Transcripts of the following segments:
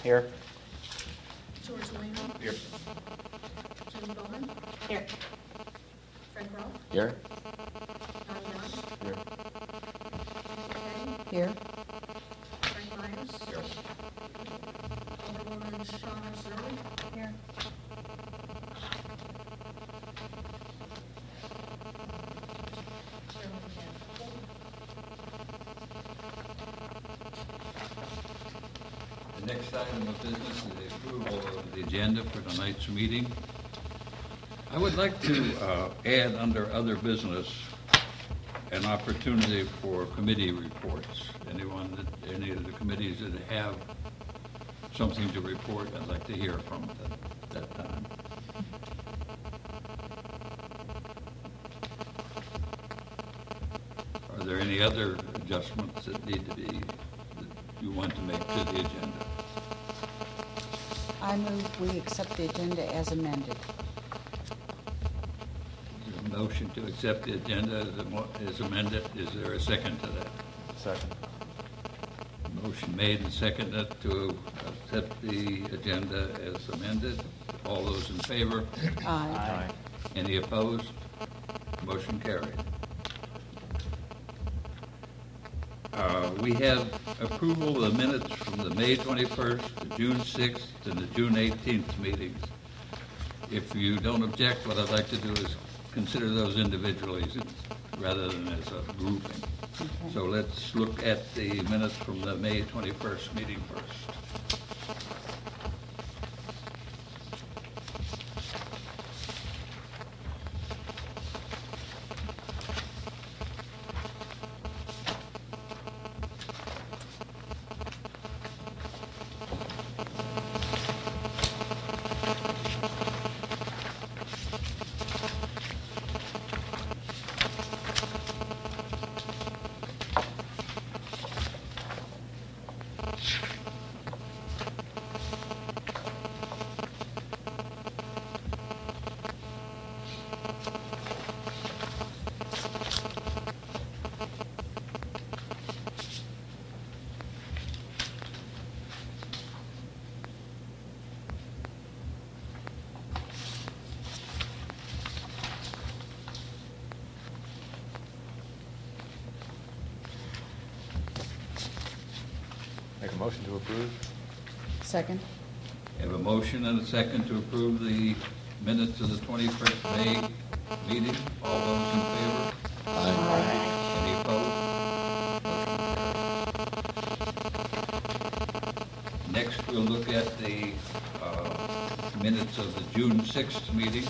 Here. George Lehman. Here. Jim Bowen. Here. Fred Roth. Here. Donnie Young. Here. Petty. Here. Frank Myers. Here. Alderwoman Shauna Zerly. Here. Chairman Campbell. The next item of business is the approval of the agenda for tonight's meeting. I would like to add under other business an opportunity for committee reports. Any of the committees that have something to report, I'd like to hear from at that time. Are there any other adjustments that need to be, that you want to make to the agenda? I move we accept the agenda as amended. Is there a motion to accept the agenda as amended? Is there a second to that? Second. Motion made and seconded to accept the agenda as amended. All those in favor? Aye. Any opposed? Motion carried. We have approval of the minutes from the May 21st, the June 6th, and the June 18th meetings. If you don't object, what I'd like to do is consider those individually rather than as a grouping. Okay. So let's look at the minutes from the May 21st meeting first. Make a motion to approve. Second. Have a motion and a second to approve the minutes of the 21st May meeting. All those in favor? Any opposed? Next, we'll look at the minutes of the June 6th meeting.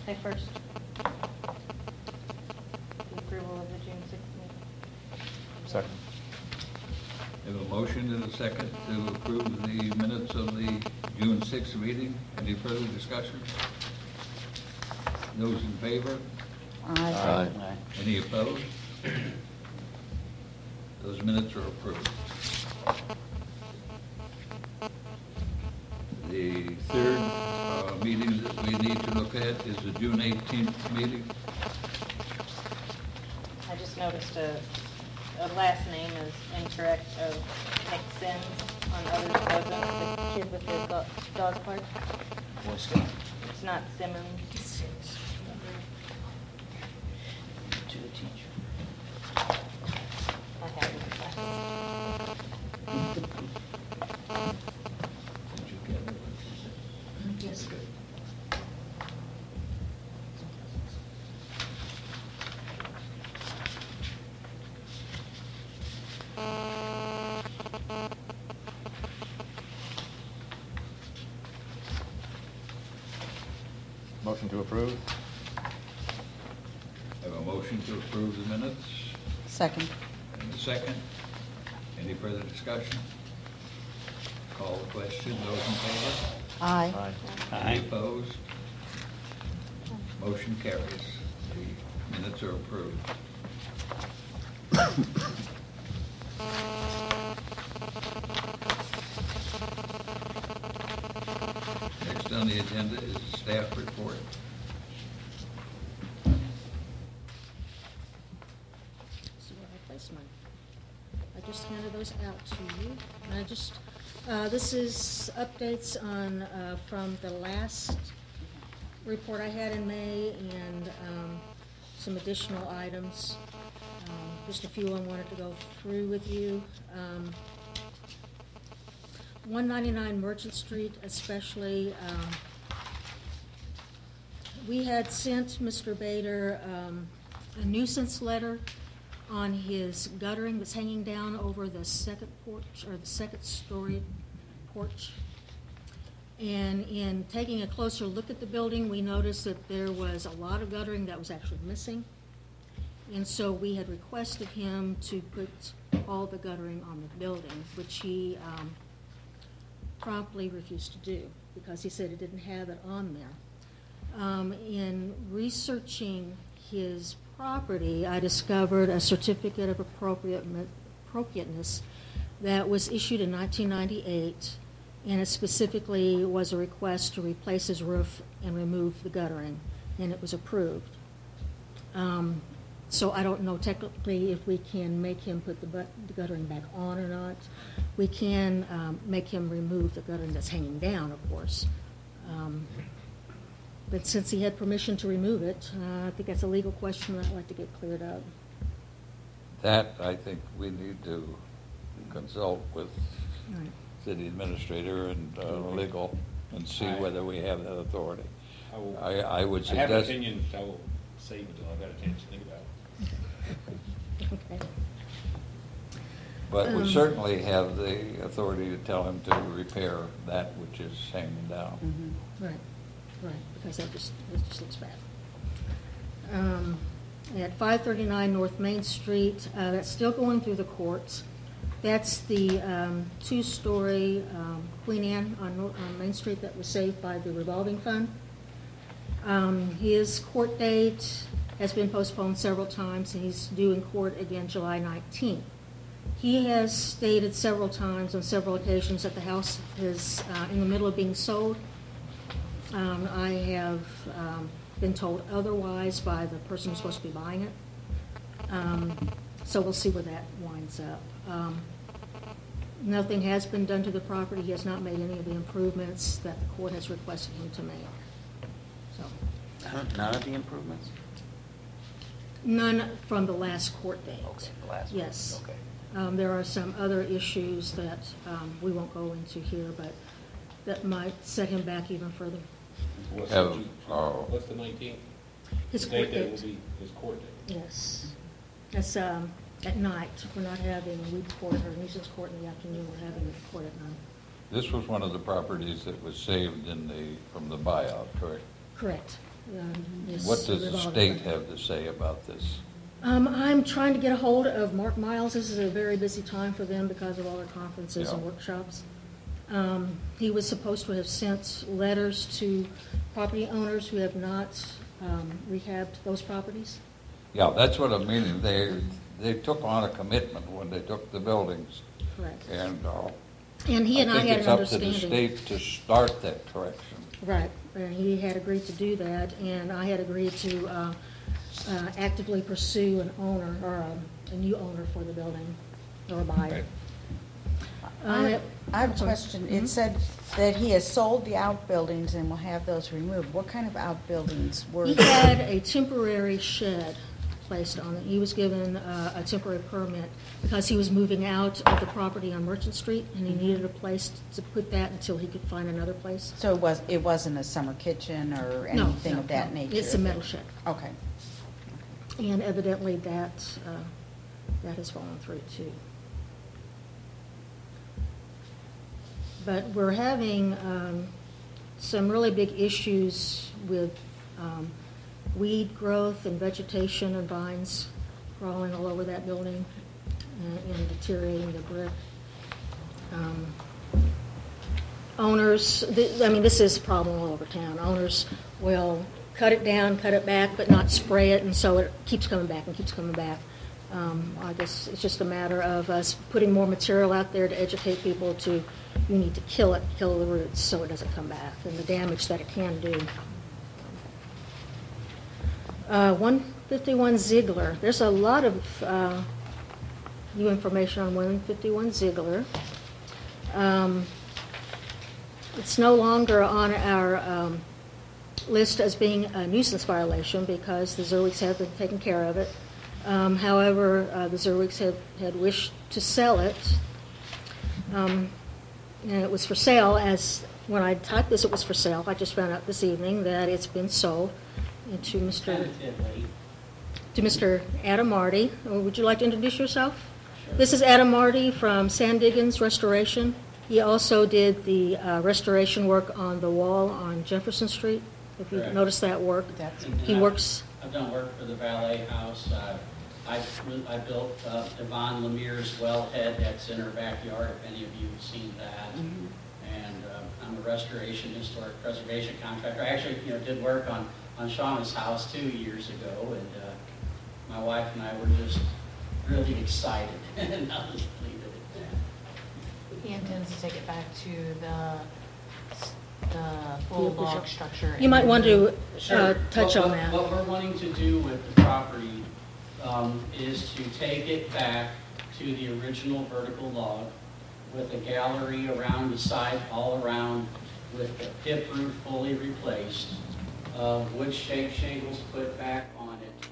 Say first. The approval of the June 6th meeting. Second. Have a motion and a second to approve the minutes of the June 6th meeting. Any further discussion? Those in favor? Aye. Any opposed? Those minutes are approved. The third meeting that we need to look at is the June 18th meeting. I just noticed a last name is incorrect of Nick Sims on others present, the kid with the dog park. What's that? It's not Simmons. To the teacher. I have it in class. Did you get it? Yes. Motion to approve. Have a motion to approve the minutes Second. and a second. Any further discussion? Call the question. Those in favor? Aye. Any opposed? Motion carries. The minutes are approved. Next on the agenda is staff report. See where I placed mine. I just handed those out to you. And I just, this is updates on, from the last report I had in May and some additional items. Just a few I wanted to go through with you. 199 Merchant Street especially, we had sent Mr. Bader a nuisance letter on his guttering that's hanging down over the second porch, or the second story porch. And in taking a closer look at the building, we noticed that there was a lot of guttering that was actually missing. And so we had requested him to put all the guttering on the building, which he promptly refused to do because he said it didn't have it on there. In researching his property, I discovered a certificate of appropriateness that was issued in 1998, and it specifically was a request to replace his roof and remove the guttering, and it was approved. So I don't know technically if we can make him put the guttering back on or not. We can make him remove the guttering that's hanging down, of course. But since he had permission to remove it, I think that's a legal question I'd like to get cleared up. That, I think we need to consult with Right. city administrator and legal and see I- whether we have that authority. I will- I would I have an suggest. opinion, I will save it until I've had a chance to think about it. Okay. But we certainly have the authority to tell him to repair that which is hanging down. Right, right, because it just looks bad. At 539 North Main Street, that's still going through the courts. That's the two-story Queen Anne on Main Street that was saved by the revolving fund. His court date has been postponed several times, and he's due in court again July 19th. He has stated several times on several occasions that the house is in the middle of being sold. I have been told otherwise by the person who's supposed to be buying it. So we'll see where that winds up. Nothing has been done to the property. He has not made any of the improvements that the court has requested him to make. So, None of the improvements? none from the last court date. Okay, the last one. Yes. Okay. There are some other issues that we won't go into here, but that might set him back even further. What's Have, what's the 19th? His The court date that will date. be his court date. Yes. That's at night. We're not having a weed court or nuisance court in the afternoon. We're having a court at night. This was one of the properties that was saved from the buyout, correct? Correct. This What does the revolving state fund. have to say about this? I'm trying to get a hold of Mark Miles. This is a very busy time for them because of all their conferences and Yeah. workshops. He was supposed to have sent letters to property owners who have not rehabbed those properties. Yeah, that's what I'm meaning. They took on a commitment when they took the buildings, Correct. and And he and I think had it's an up to the understanding. state to start that correction. Right, and he had agreed to do that, and I had agreed to actively pursue an owner, or a new owner for the building, or a buyer. I have a sorry. question. It said that he has sold the outbuildings and will have those removed. What kind of outbuildings were He they? had a temporary shed placed on it. He was given a temporary permit because he was moving out of the property on Merchant Street, and he needed a place to put that until he could find another place. So it wasn't a summer kitchen or No, anything no, of that no. nature? It's a metal shed. Okay. And evidently that has fallen through too. But we're having some really big issues with weed growth and vegetation and vines crawling all over that building and deteriorating the brick. owners, I mean, this is a problem all over town. Owners will cut it down, cut it back, but not spray it, and so it keeps coming back and keeps coming back. I guess it's just a matter of us putting more material out there to educate people to, you need to kill it, kill the roots so it doesn't come back, and the damage that it can do. 151 Ziegler. There's a lot of new information on 151 Ziegler. It's no longer on our list as being a nuisance violation because the Zerwigs have been taking care of it. However, the Zerwigs had wished to sell it, and it was for sale. As when I typed this, it was for sale. I just found out this evening that it's been sold to Mr. Adam Marty. Would you like to introduce yourself? Sure. This is Adam Marty from Sandigan's Restoration. He also did the restoration work on the wall on Jefferson Street. If you Correct. notice that work, he works. I've done work for the Valet House. I built Yvonne Lemire's wellhead that's in her backyard, if any of you have seen that. And I'm a restoration, historic preservation contractor. I actually, did work on Shauna's house 2 years ago, and my wife and I were just really excited. And I was pleased with that. He intends to take it back to the full log structure. You might want to Sure. touch on that. What we're wanting to do with the property is to take it back to the original vertical log with a gallery around the side, all around, with the hip roof fully replaced, wood shake shingles put back on it,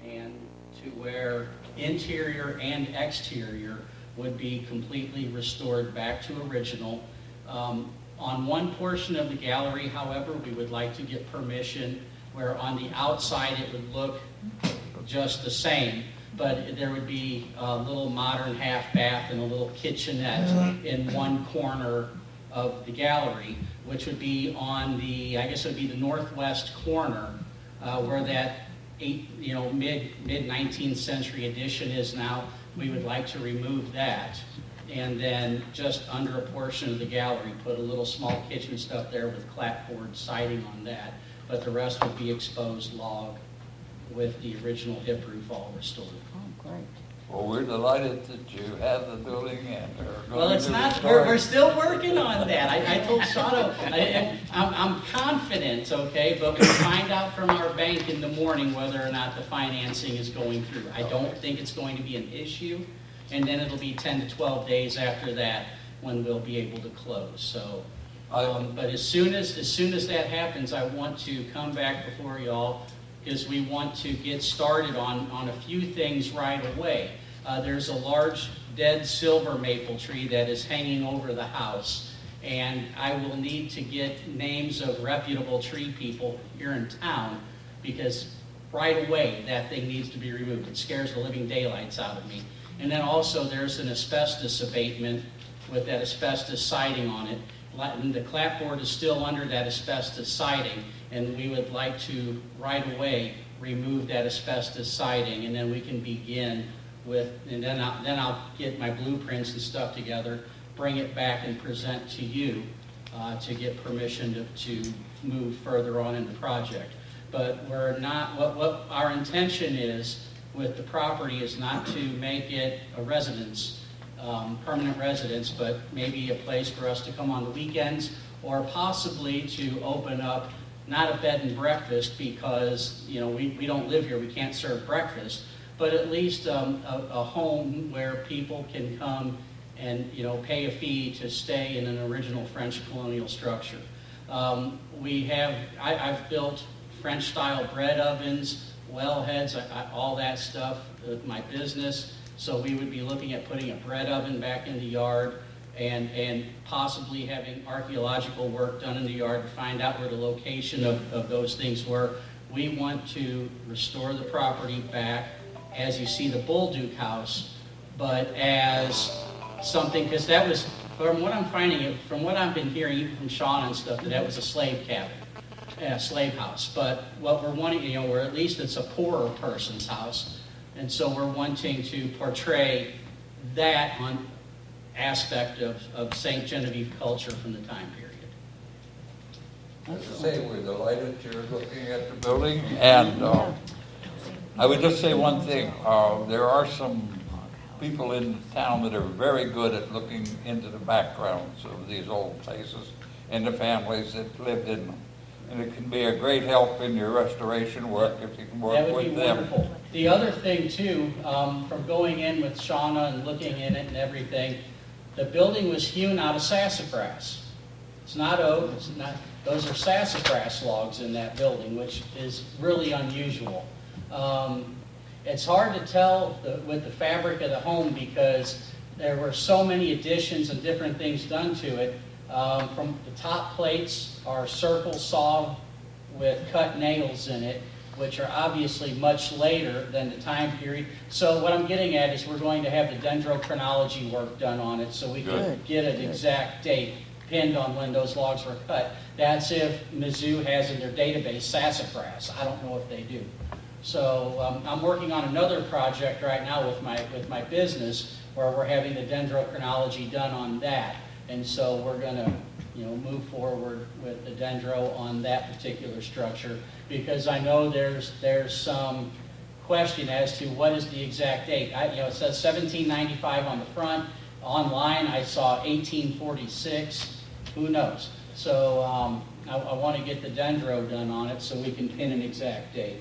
and to where interior and exterior would be completely restored back to original. On one portion of the gallery, however, we would like to get permission where on the outside it would look just the same, but there would be a little modern half bath and a little kitchenette in one corner of the gallery, which would be on the, I guess it would be the northwest corner where that mid 19th century addition is now. We would like to remove that, and then just under a portion of the gallery put a little small kitchen stuff there with clapboard siding on that, but the rest would be exposed log with the original hip roof all restored. Oh, great. Well, we're delighted that you have the building and are going Well, it's to not, restore it. we're still working on that. I told Shauna, I'm confident, okay, but we'll find out from our bank in the morning whether or not the financing is going through. I don't think it's going to be an issue, and then it'll be 10 to 12 days after that when we'll be able to close. So, but as soon as that happens, I want to come back before y'all because we want to get started on a few things right away. There's a large dead silver maple tree that is hanging over the house, and I will need to get names of reputable tree people here in town because right away that thing needs to be removed. It scares the living daylights out of me. And then also there's an asbestos abatement with that asbestos siding on it. The clapboard is still under that asbestos siding, and we would like to right away remove that asbestos siding, and then we can begin with, and then I'll get my blueprints and stuff together, bring it back and present to you to get permission to move further on in the project. But we're not, what our intention is with the property is not to make it a residence, permanent residence, but maybe a place for us to come on the weekends, or possibly to open up not a bed and breakfast because we don't live here, we can't serve breakfast, but at least a home where people can come and pay a fee to stay in an original French colonial structure. I've built French-style bread ovens, wellheads, all that stuff with my business. So we would be looking at putting a bread oven back in the yard and possibly having archaeological work done in the yard to find out where the location of those things were. We want to restore the property back as you see the Bolduc house, but as something, because that was, from what I'm finding, from what I've been hearing even from Sean and stuff, that was a slave cabin. Slave house, but what we're wanting, or at least it's a poorer person's house, and so we're wanting to portray that aspect of St. Genevieve culture from the time period. As I say, we're delighted you're looking at the building, and I would just say one thing. There are some people in town that are very good at looking into the backgrounds of these old places and the families that lived in them. And it can be a great help in your restoration work if you can work That would with be them. wonderful. The other thing too, from going in with Shauna and looking in it and everything, the building was hewn out of sassafras. It's not oak, it's not, those are sassafras logs in that building, which is really unusual. It's hard to tell with the fabric of the home because there were so many additions and different things done to it. From the top plates are circle saw with cut nails in it, which are obviously much later than the time period. So what I'm getting at is we're going to have the dendrochronology work done on it so we can get an exact date pinned on when those logs were cut. That's if Mizzou has in their database sassafras. I don't know if they do. So I'm working on another project right now with my business where we're having the dendrochronology done on that. And so we're going to, move forward with the dendro on that particular structure because I know there's some question as to what is the exact date. It says 1795 on the front. Online, I saw 1846. Who knows? So I want to get the dendro done on it so we can pin an exact date.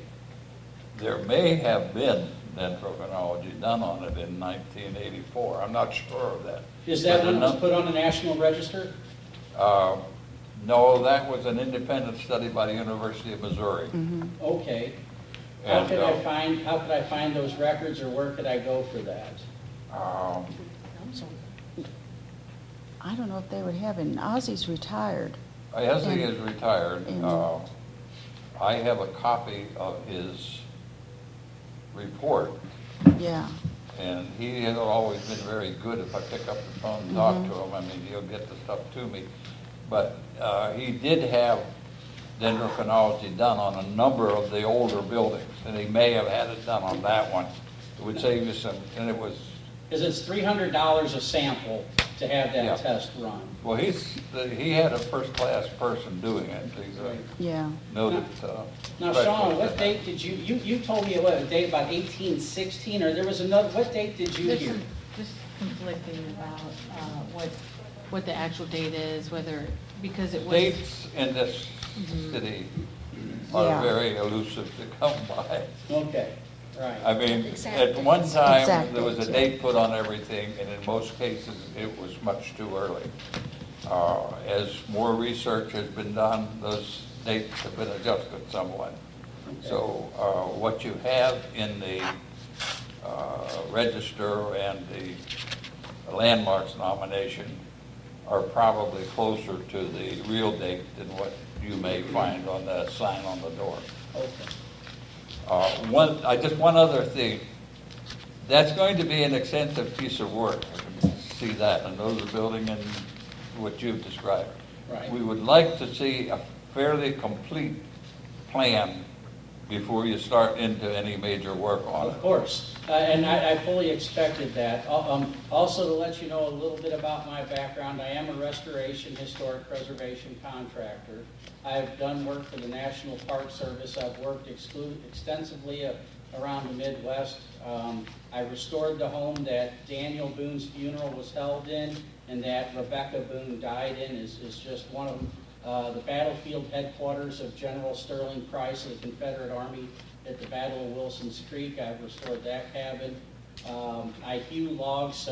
There may have been dendrochronology done on it in 1984. I'm not sure of that. Is that when it was put on the National Register? No, that was an independent study by the University of Missouri. Mm-hmm. Okay. How And, could I find those records, or where could I go for that? I don't know if they would have it. Ozzy's retired. Ozzy is retired. and- I have a copy of his report, Yeah. and he has always been very good. If I pick up the phone and talk to him, I mean, he'll get the stuff to me. But he did have dendrochronology done on a number of the older buildings, and he may have had it done on that one. It would save you some, and it was, Because it's $300 a sample to have that Yeah. test run. well, he had a first-class person doing it. He's a Yeah. noted Now, specialist Sean, in what that. date did you told me a date about 1816, or there was another, what date did you There's hear? some just conflicting about what the actual date is, whether, because it was. Dates in this city are Yeah. very elusive to come by. Okay, right. I mean, Exact at one time, Exact there was a dates, yeah. date put on everything, and in most cases, it was much too early. As more research has been done, those dates have been adjusted somewhat. So what you have in the register and the landmarks nomination are probably closer to the real date than what you may find on the sign on the door. Okay. One other thing. That's going to be an extensive piece of work. I can see that. I know the building and what you've described. Right. We would like to see a fairly complete plan before you start into any major work on it. Of course, and I fully expected that. Also, to let you know a little bit about my background, I am a restoration historic preservation contractor. I've done work for the National Park Service. I've worked extensively around the Midwest. I restored the home that Daniel Boone's funeral was held in and that Rebecca Boone died in is just one of them. The battlefield headquarters of General Sterling Price of the Confederate Army at the Battle of Wilson's Creek. I've restored that cabin. I hew logs,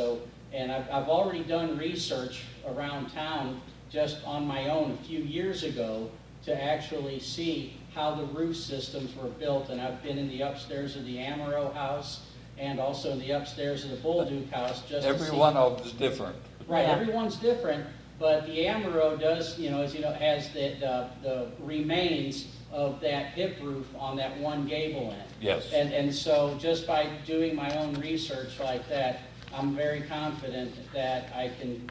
and I've already done research around town just on my own a few years ago to actually see how the roof systems were built. And I've been in the upstairs of the Amaro house and also in the upstairs of the Bolduc house just to see. Every one of them is different. Right, Yeah. everyone's different, but the Amaro does, has the remains of that hip roof on that one gable end. Yes. And so just by doing my own research like that, I'm very confident that I can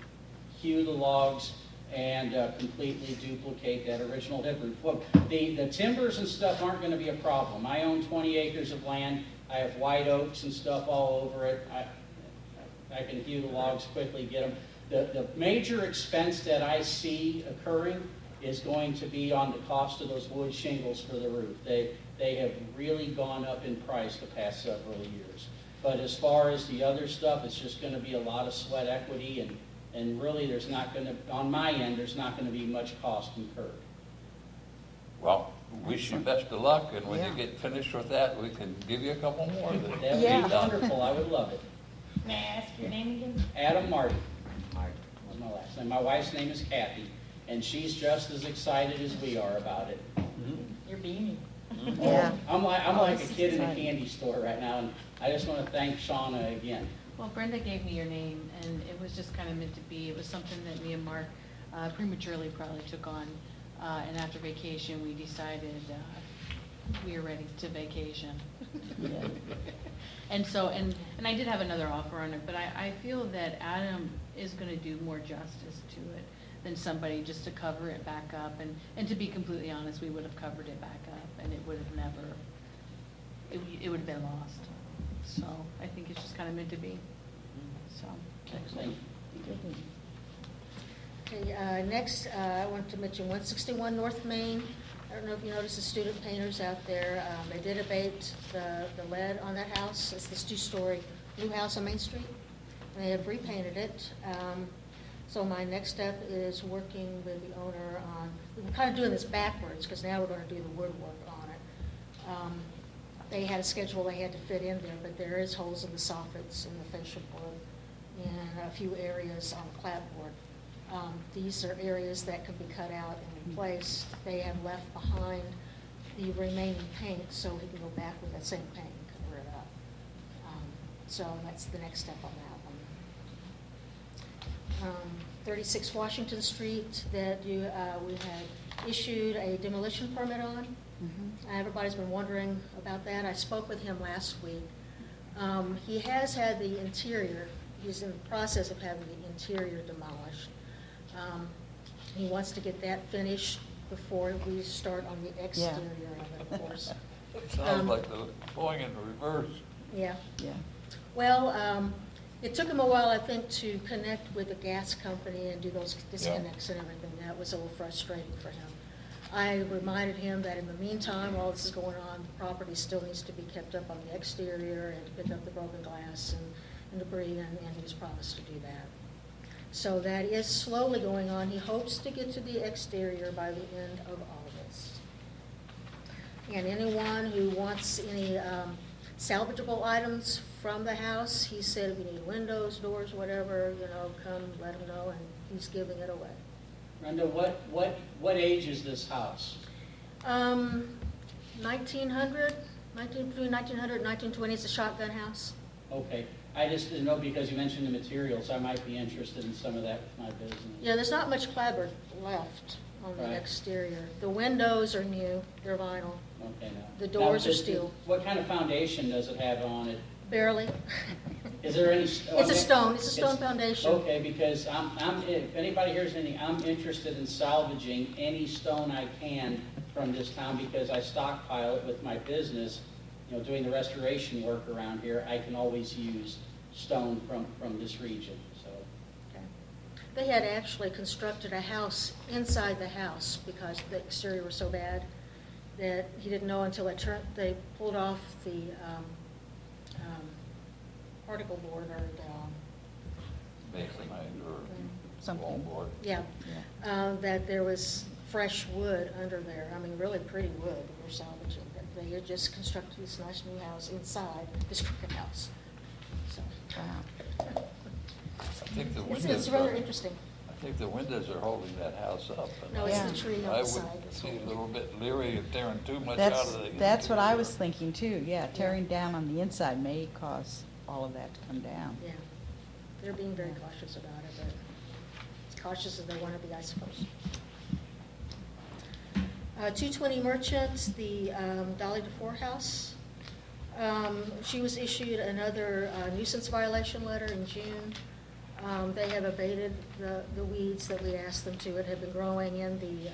hew the logs and completely duplicate that original hip roof. Well, the timbers and stuff aren't going to be a problem. I own 20 acres of land. I have white oaks and stuff all over it. I can hew the logs quickly, get them. The major expense that I see occurring is going to be on the cost of those wood shingles for the roof. They have really gone up in price the past several years. But as far as the other stuff, it's just going to be a lot of sweat equity, and really there's not going to, on my end, there's not going to be much cost incurred. Well, wish you best of luck, and when Yeah. you get finished with that, we can give you a couple more. That would Yeah. be wonderful. I would love it. May I ask your name again? Adam Martin. Was my last name. My wife's name is Kathy, and she's just as excited as we are about it. Your beanie. Yeah. I'm like a this is kid in a exciting. candy store right now, and I just want to thank Shauna again. Well, Brenda gave me your name, and it was just kind of meant to be. It was something that me and Mark prematurely probably took on. And after vacation, we decided we were ready to vacation. And so, and I did have another offer on it, but I feel that Adam is going to do more justice to it than somebody just to cover it back up. And to be completely honest, we would have covered it back up, and it would have never, it would have been lost. So I think it's just kind of meant to be. So. Thank you. Okay, next, I want to mention 161 North Main. I don't know if you noticed the student painters out there. They did abate the lead on that house. It's this two-story blue house on Main Street. And they have repainted it. So my next step is working with the owner on, we're kind of doing this backwards because now we're going to do the woodwork on it. They had a schedule they had to fit in there, but there is holes in the soffits and the fascia board and a few areas on the clapboard. These are areas that can be cut out and replaced. They have left behind the remaining paint, so he can go back with that same paint and cover it up. So that's the next step on that one. 36 Washington Street that we had issued a demolition permit on. Everybody's been wondering about that. I spoke with him last week. He has had the interior, he's in the process of having the interior demolished. He wants to get that finished before we start on the exterior of it, of course. It sounds like the going in reverse. Yeah. Yeah. Well, it took him a while, I think, to connect with the gas company and do those disconnects and everything. That was a little frustrating for him. I reminded him that in the meantime, while this is going on, the property still needs to be kept up on the exterior and to pick up the broken glass and debris, and he was promised to do that. So that is slowly going on. He hopes to get to the exterior by the end of August. And anyone who wants any salvageable items from the house, he said if you need windows, doors, whatever, come let him know, and he's giving it away. Brenda, what age is this house? 1900, between 1900 and 1920, it's a shotgun house. Okay. I just didn't know because you mentioned the materials. I might be interested in some of that with my business. Yeah, there's not much clapboard left on the Right. exterior. The windows are new, they're vinyl, Okay, now. The doors Now, are steel. What kind of foundation does it have on it? barely. Is there any? It's a stone foundation. Okay, because if anybody hears anything, I'm interested in salvaging any stone I can from this town because I stockpile it with my business. Doing the restoration work around here, I can always use stone from this region, so. Okay. They had actually constructed a house inside the house because the exterior was so bad that he didn't know until they pulled off the particle board or the, Masonite or Something. wallboard. yeah, that there was fresh wood under there. I mean, really pretty wood that they're salvaging. They had just constructed this nice new house inside this crooked house. So Wow. I think the it's windows rather are, interesting. I think the windows are holding that house up. and No, it's Yeah. the tree on I the side. would that's be a holding it. little bit leery of tearing too much out That's, of the. that's what I interior. was thinking too, yeah, tearing down on the inside may cause all of that to come down. Yeah, they're being very cautious about it, but as cautious as they want to be, I suppose. 220 Merchant, the Dolly DeFore house. She was issued another nuisance violation letter in June. They have abated the weeds that we asked them to. It had been growing in the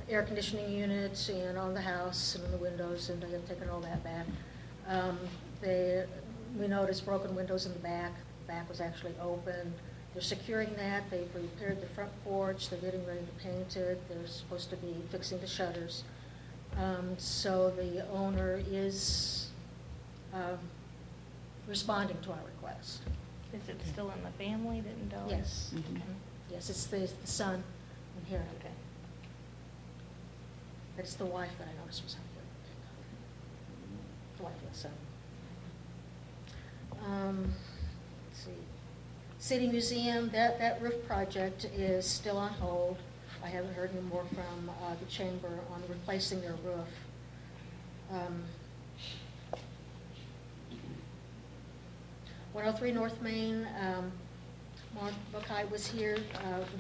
air conditioning units and on the house and in the windows, and they have taken all that back. We noticed broken windows in the back. The back was actually open. They're securing that. They've repaired the front porch. They're getting ready to paint it. They're supposed to be fixing the shutters. So the owner is responding to our request. Is it still in the family that indulged? Yes. Mhm. Yes, it's the son inherited. Okay. It's the wife that I noticed was out there. The wife of the son. Let's see. City Museum, that roof project is still on hold. I haven't heard any more from the chamber on replacing their roof. 103 North Main, Mark Buckeye was here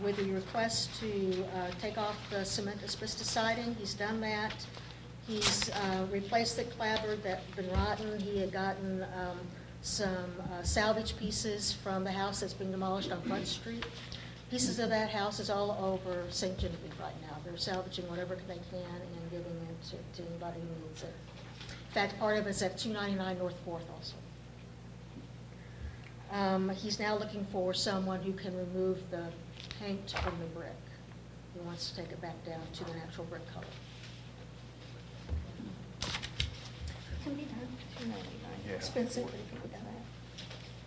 with a request to take off the cement asbestos siding. He's done that. He's replaced the clapboard that's been rotten. He had gotten some salvage pieces from the house that's being demolished on Front Street. Pieces of that house is all over St. Genevieve right now. They're salvaging whatever they can and giving it to anybody who needs it. In fact, part of it's at 299 North 4th also. He's now looking for someone who can remove the paint from the brick. He wants to take it back down to the natural brick color. Can be done. $299. Yeah. Expensive, but it can be done.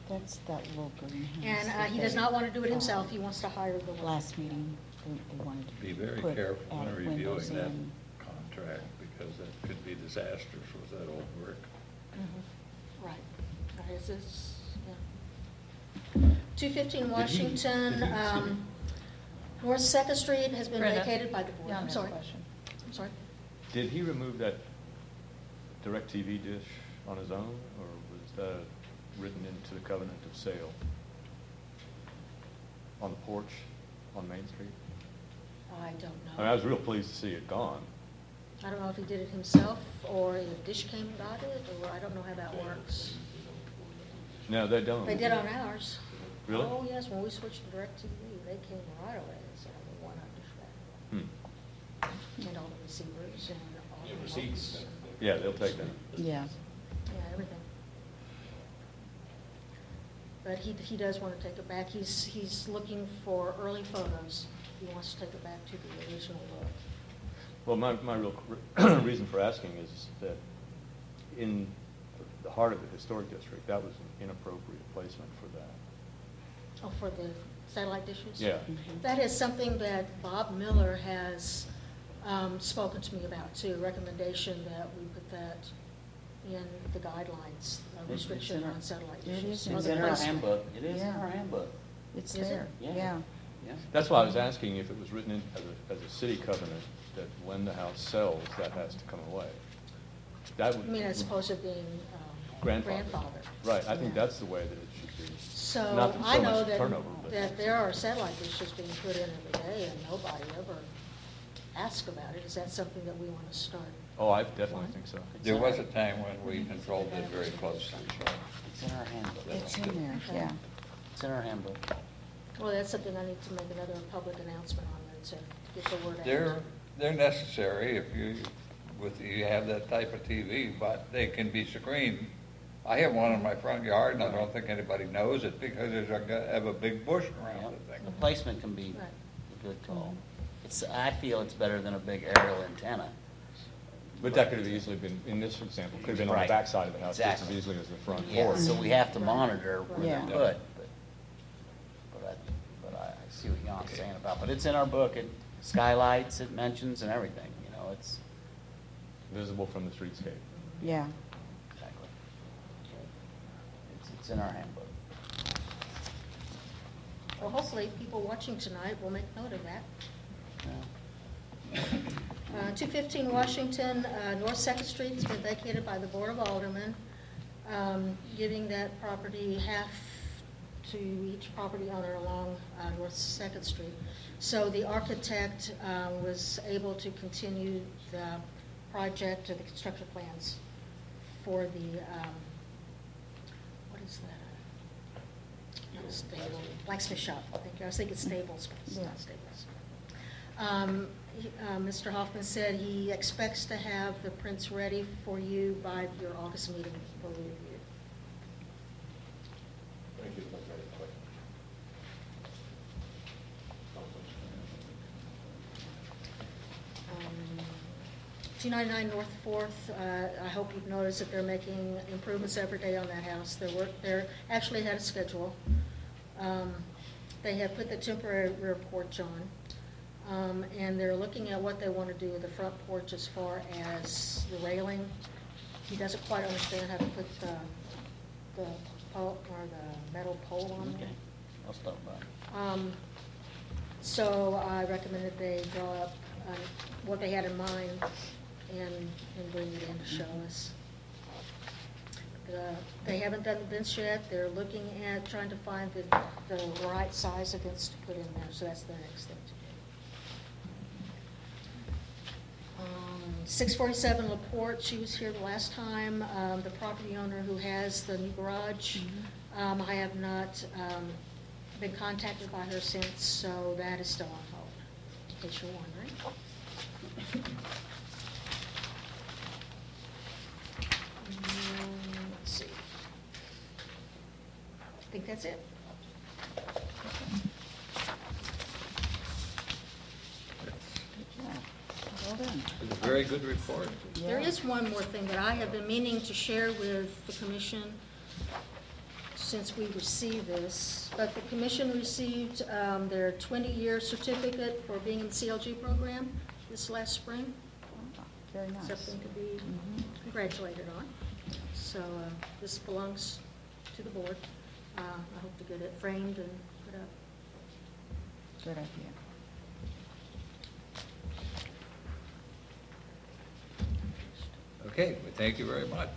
That's that little green house. And that he does they, not want to do it himself. He wants to hire the worker. Last meeting, they wanted to Be very put careful when attic reviewing windows that in. contract, because that could be disastrous with that old brick. Right. This is, yeah. 215 Washington, North Second Street has been Brenda, vacated by the board. Jan I'm has a sorry. question. I'm sorry. Did he remove that DirecTV dish on his own, or was that written into the covenant of sale? On the porch on Main Street? I don't I mean, I was know. real pleased to see it gone. I don't know if he did it himself or if Dish came and got it, or I don't know how that works. No, they don't. They did on ours. Really? Oh, yes, when we switched to DirecTV, they came right away and said, we want our Dish back. Hmm. And all the receivers and all Yeah, the receipts. remotes. Yeah, they'll take that. Yeah. Yeah, everything. But he does want to take it back. He's looking for early photos. He wants to take it back to the original look. Well, my real reason for asking is that in the heart of the historic district, that was an inappropriate placement for that. Oh, for the satellite dishes? Yeah. That is something that Bob Miller has spoken to me about, too, a recommendation that we put that in the guidelines, a restriction on satellite It dishes. is in It's Other in our placement. handbook. It is in Yeah. our handbook. It's Is it? there. Yeah. Yeah. Yeah. That's why I was asking if it was written in as a city covenant that when the house sells, that has to come away. That would. I mean, as opposed to being grandfather. Right, I think Yeah. that's the way that it should be. So Not that I so know much turnover, but. that there are satellite dishes being put in every day, and nobody ever asks about it. Is that something that we want to start? Oh, I definitely think so. There was a time when we controlled it very closely, so. It's in our handbook. It's in there, Okay. yeah. It's in our handbook. Well, that's something I need to make another public announcement on, then, to get the word out. They're necessary if you have that type of TV, but they can be screened. I have one in my front yard, and I don't think anybody knows it because have a big bush around the The thing. placement can be Right. a good call. I feel it's better than a big aerial antenna. But that could have easily been, in this example, could have been on the Right. back side of the house just as Exactly. easily as the front Yeah, porch. so we have to Right. monitor where Yeah. they're put. But I see what Jan's saying about, but it's in our book, it skylights, it mentions and everything, you know, it's, Visible from the streetscape. Yeah. exactly. It's in our handbook. Well, hopefully, people watching tonight will make note of that. Yeah. 215 Washington, North Second Street has been vacated by the Board of Aldermen, giving that property half to each property owner along North Second Street. So the architect was able to continue the project, or the construction plans for the, what is that? Not a stable, blacksmith shop, I think. I was thinking stables, but it's Yeah. not stables. Mr. Hoffman said he expects to have the prints ready for you by your August meeting for review. 299 North Fourth, I hope you've noticed that they're making improvements every day on that house. They're actually ahead of schedule. They have put the temporary rear porch on, and they're looking at what they want to do with the front porch as far as the railing. He doesn't quite understand how to put the pole, or the metal pole on there. Okay, I'll stop by. So I recommended they draw up what they had in mind and bring it in to show us. They haven't done the vents yet. They're looking at trying to find the right size of vents to put in there, so that's the next thing to do. 647 LaPorte, she was here the last time. The property owner who has the new garage, I have not been contacted by her since, so that is still on hold, in case you're wondering. Let's see. I think that's it. Well done. It's a very good report. There is one more thing that I have been meaning to share with the commission since we received this, but the commission received their 20-year certificate for being in the CLG program this last spring. Oh, very nice. Something to be Mhm. congratulated on. So this belongs to the board. I hope to get it framed and put up. Good idea. Okay, well, thank you very much.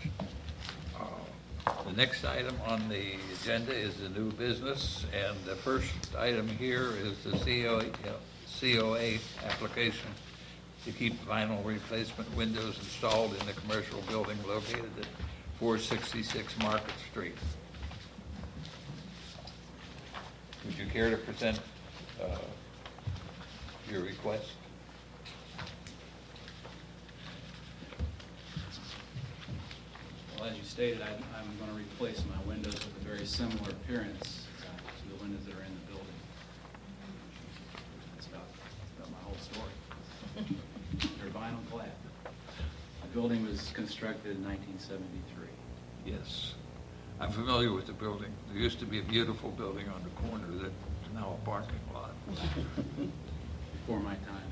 The next item on the agenda is the new business, and the first item here is the COA application to keep vinyl replacement windows installed in the commercial building located at 466 Market Street. Would you care to present your request? Well, as you stated, I'm going to replace my windows with a very similar appearance to the windows that are in the building. That's about my whole story. They're vinyl clad. The building was constructed in 1973. Yes. I'm familiar with the building. There used to be a beautiful building on the corner that's now a parking lot. Before my time.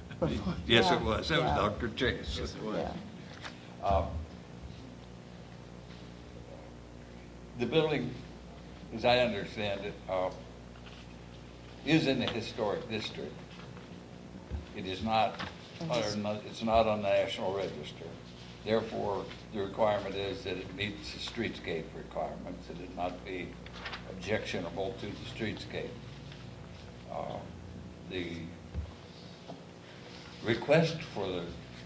Yes, Yeah, it was. That was yeah. Dr. Chase. Yes, it was. Yeah. The building, as I understand it, is in the historic district. It is not, it's not on the National Register. Therefore, the requirement is that it meets the streetscape requirements, that it not be objectionable to the streetscape. The request for the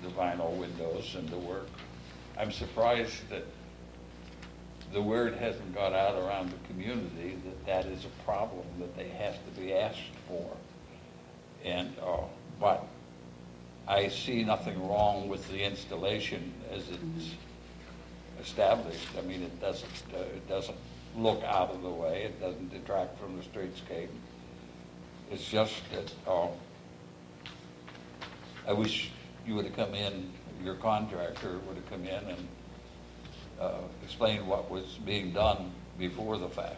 vinyl windows and the work, I'm surprised that the word hasn't got out around the community that that is a problem that they have to be asked for. And, but I see nothing wrong with the installation as it's established. I mean, it doesn't look out of the way. It doesn't detract from the streetscape. It's just that, I wish you would have come in, your contractor would have come in and explain what was being done before the fact,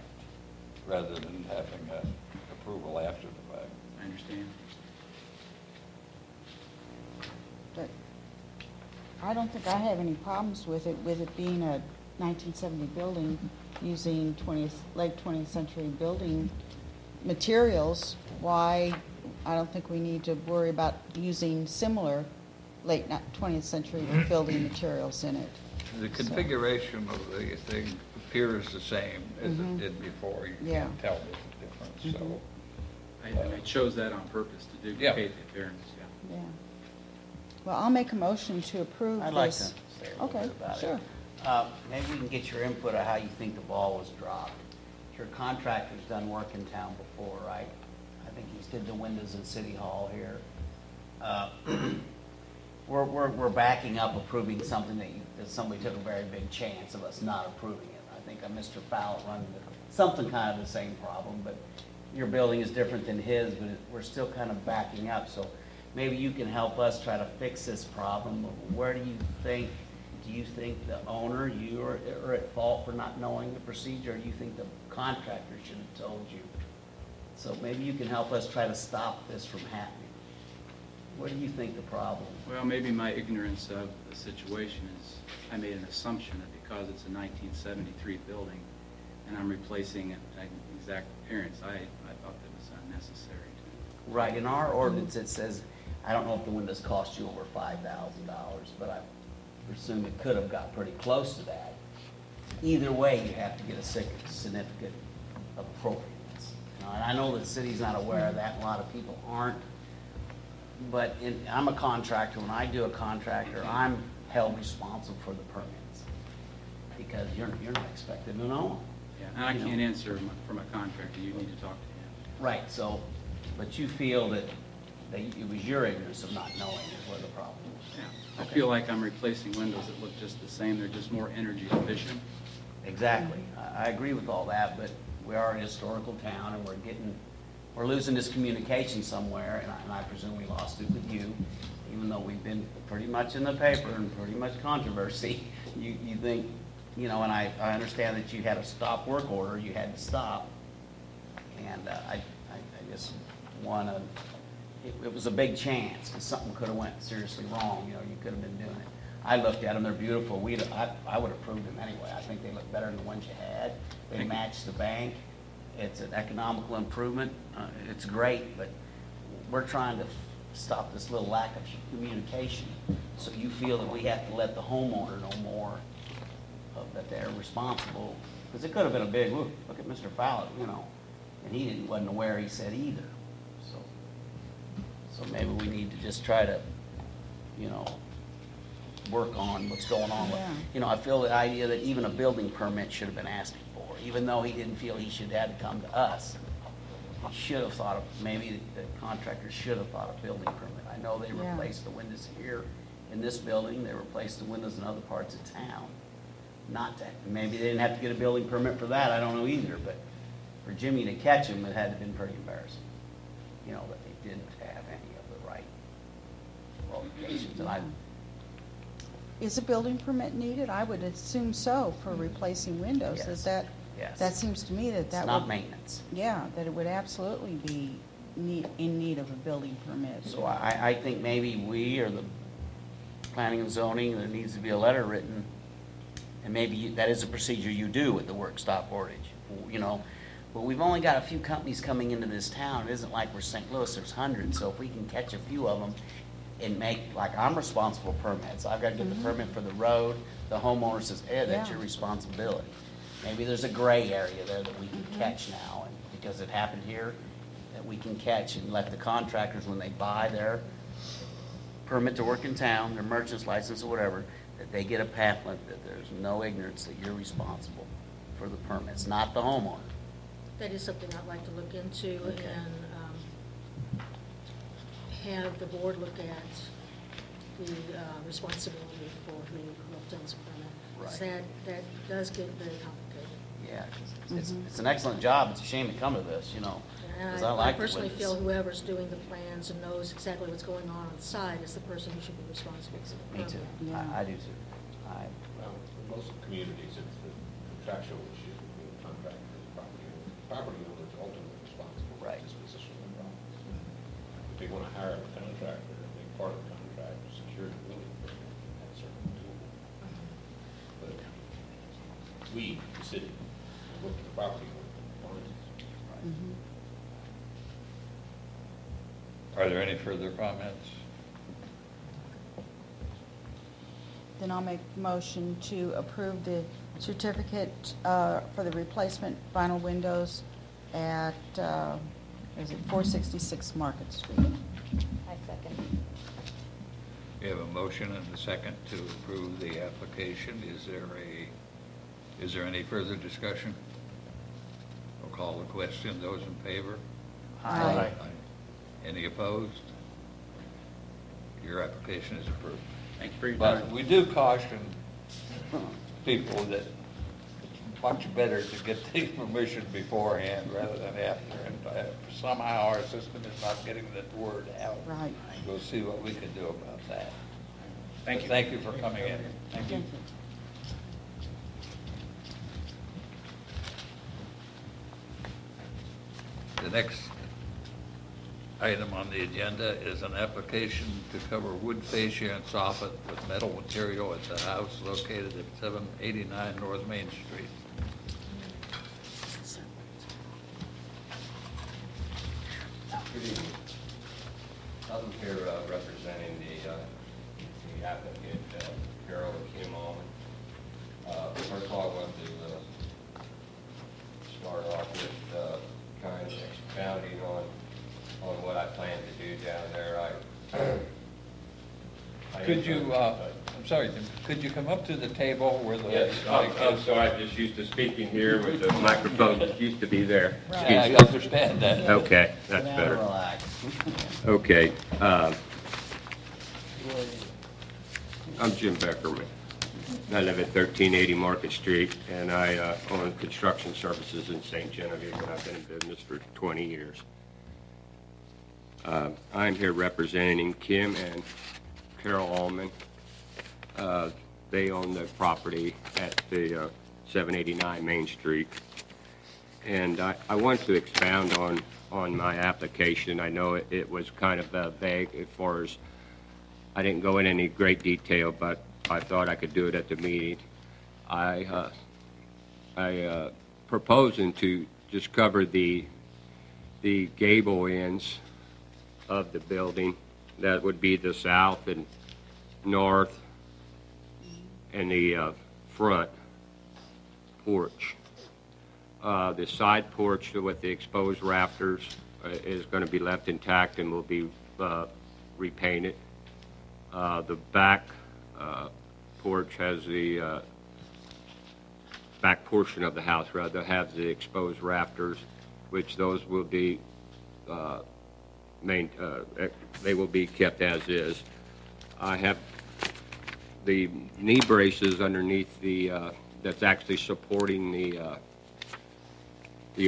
rather than having approval after the fact. I understand. But I don't think I have any problems with it being a 1970 building using late 20th century building materials. Why, I don't think we need to worry about using similar late 20th century building materials in it. The configuration of the thing appears the same as it did before. You Yeah. can't tell the difference, so. I chose that on purpose to duplicate the appearance, yeah. Yeah. Well, I'll make a motion to approve this. I'd like to say a little Okay, bit about sure. it. Maybe we can get your input on how you think the ball was dropped. Your contractor's done work in town before, right? I think he's did the windows in City Hall here. We're backing up approving something that somebody took a very big chance of us not approving it. I think Mr. Fowler run something kind of the same problem, but your building is different than his, but we're still kind of backing up. So maybe you can help us try to fix this problem. Where do you think the owner, you are at fault for not knowing the procedure, or do you think the contractor should have told you? So maybe you can help us try to stop this from happening. What do you think the problem? Well, maybe my ignorance of the situation is, I made an assumption that because it's a 1973 building and I'm replacing an exact appearance, I thought that was unnecessary. Right, in our ordinance, it says, I don't know if the windows cost you over $5,000, but I presume it could have got pretty close to that. Either way, you have to get a significant appropriateness. And I know the city's not aware of that, and a lot of people aren't. But I'm a contractor. When I do a contractor, I'm held responsible for the permits because you're not expected to know them. Yeah, and I can't answer from a contractor. You need to talk to him. Right. So, but you feel that it was your ignorance of not knowing is where the problem is. Yeah, I feel like I'm replacing windows that look just the same. They're just more energy efficient. Exactly. I agree with all that, but we are a historical town, and we're losing this communication somewhere, and I presume we lost it with you, even though we've been pretty much in the paper and pretty much controversy. You think, and I understand that you had a stop work order, you had to stop, and I just want to, it was a big chance, because something could have went seriously wrong, you could have been doing it. I looked at them, they're beautiful. I would approve them anyway. I think they look better than the ones you had. They match the bank. It's an economical improvement. It's great, but we're trying to stop this little lack of communication. So you feel that we have to let the homeowner know more that they're responsible. Because it could have been a big, look at Mr. Fallon, and he wasn't aware, he said either. So maybe we need to just try to, work on what's going on. Yeah. I feel the idea that even a building permit should have been asked for, even though he didn't feel he should have to come to us. He should have thought of, maybe the contractor should have thought of building permit. I know they Yeah. replaced the windows here in this building, they replaced the windows in other parts of town. Not that, maybe they didn't have to get a building permit for that, I don't know either, but for Jimmy to catch him, it had to have been pretty embarrassing. That they didn't have any of the right qualifications, and Is a building permit needed? I would assume so for replacing windows. Yes. Yes. That seems to me that it's would. not maintenance. Yeah, that it would absolutely be in need of a building permit. So I think maybe we or the planning and zoning, there needs to be a letter written, and maybe that is a procedure you do with the work stop ordage, But we've only got a few companies coming into this town. It isn't like we're St. Louis, there's hundreds. So if we can catch a few of them and make, like, I'm responsible for permits. I've got to get the permit for the road. The homeowner says, that's your responsibility. Maybe there's a gray area there that we can catch now, and because it happened here, that we can catch and let the contractors, when they buy their permit to work in town, their merchant's license or whatever, that they get a pamphlet that there's no ignorance, that you're responsible for the permits, not the homeowner. That is something I'd like to look into Okay. and have the board look at the responsibility for who obtains a permit. 'Cause Right. That does get very complicated. Yeah, 'cause it's an excellent job. It's a shame to come to this, And 'cause I like the personally windows. feel whoever's doing the plans and knows exactly what's going on site is the person who should be responsible for the Me permit. too. Yeah. I do too. Well, in most communities, it's the contractual issue between the contractor and the property owner. Property owner is ultimately responsible for Right. disposition of the property. If they want to hire a contractor, I think part of the contract is secure the building permit at a certain tool. But we, the city, look at the property owner. Mhm. Are there any further comments? Then I'll make a motion to approve the certificate for the replacement vinyl windows at, is it 466 Market Street? I second. We have a motion and a second to approve the application. Is there any further discussion? We'll call the question. Those in favor? Aye. Any opposed? Your application is approved. Thank you for your But time. we do caution people that much better to get the permission beforehand rather than after. And somehow our system is not getting the word out. Right. We'll see what we can do about that. Thank you. Thank you for coming in. Thank you. Thank you. The next item on the agenda is an application to cover wood fascia and soffit with metal material at the house located at 789 North Main Street. Good evening. I'm here representing the applicant, Carol and Kim Allman. First of all, I want to start off with kind of expounding on what I plan to do down there. Could you, I'm sorry, Tim, could you come up to the table where the... Yes, I'm sorry, I'm just used to speaking here with the microphone that used to be there. Yeah, I understand that. Okay, that's Now better. relax. Okay. I'm Jim Beckerman. I live at 1380 Market Street, and I own construction services in St. Genevieve, and I've been in business for 20 years. I'm here representing Kim and Carol Allman. They own the property at the 789 Main Street. And I want to expound on my application. I know it was kind of vague as far as, I didn't go in any great detail, but I thought I could do it at the meeting. I proposing to just cover the gable ends of the building. That would be the south and north and the front porch. The side porch with the exposed rafters is going to be left intact and will be repainted. The back porch has the back portion of the house rather has the exposed rafters, which those will be they will be kept as is. I have the knee braces underneath the that's actually supporting the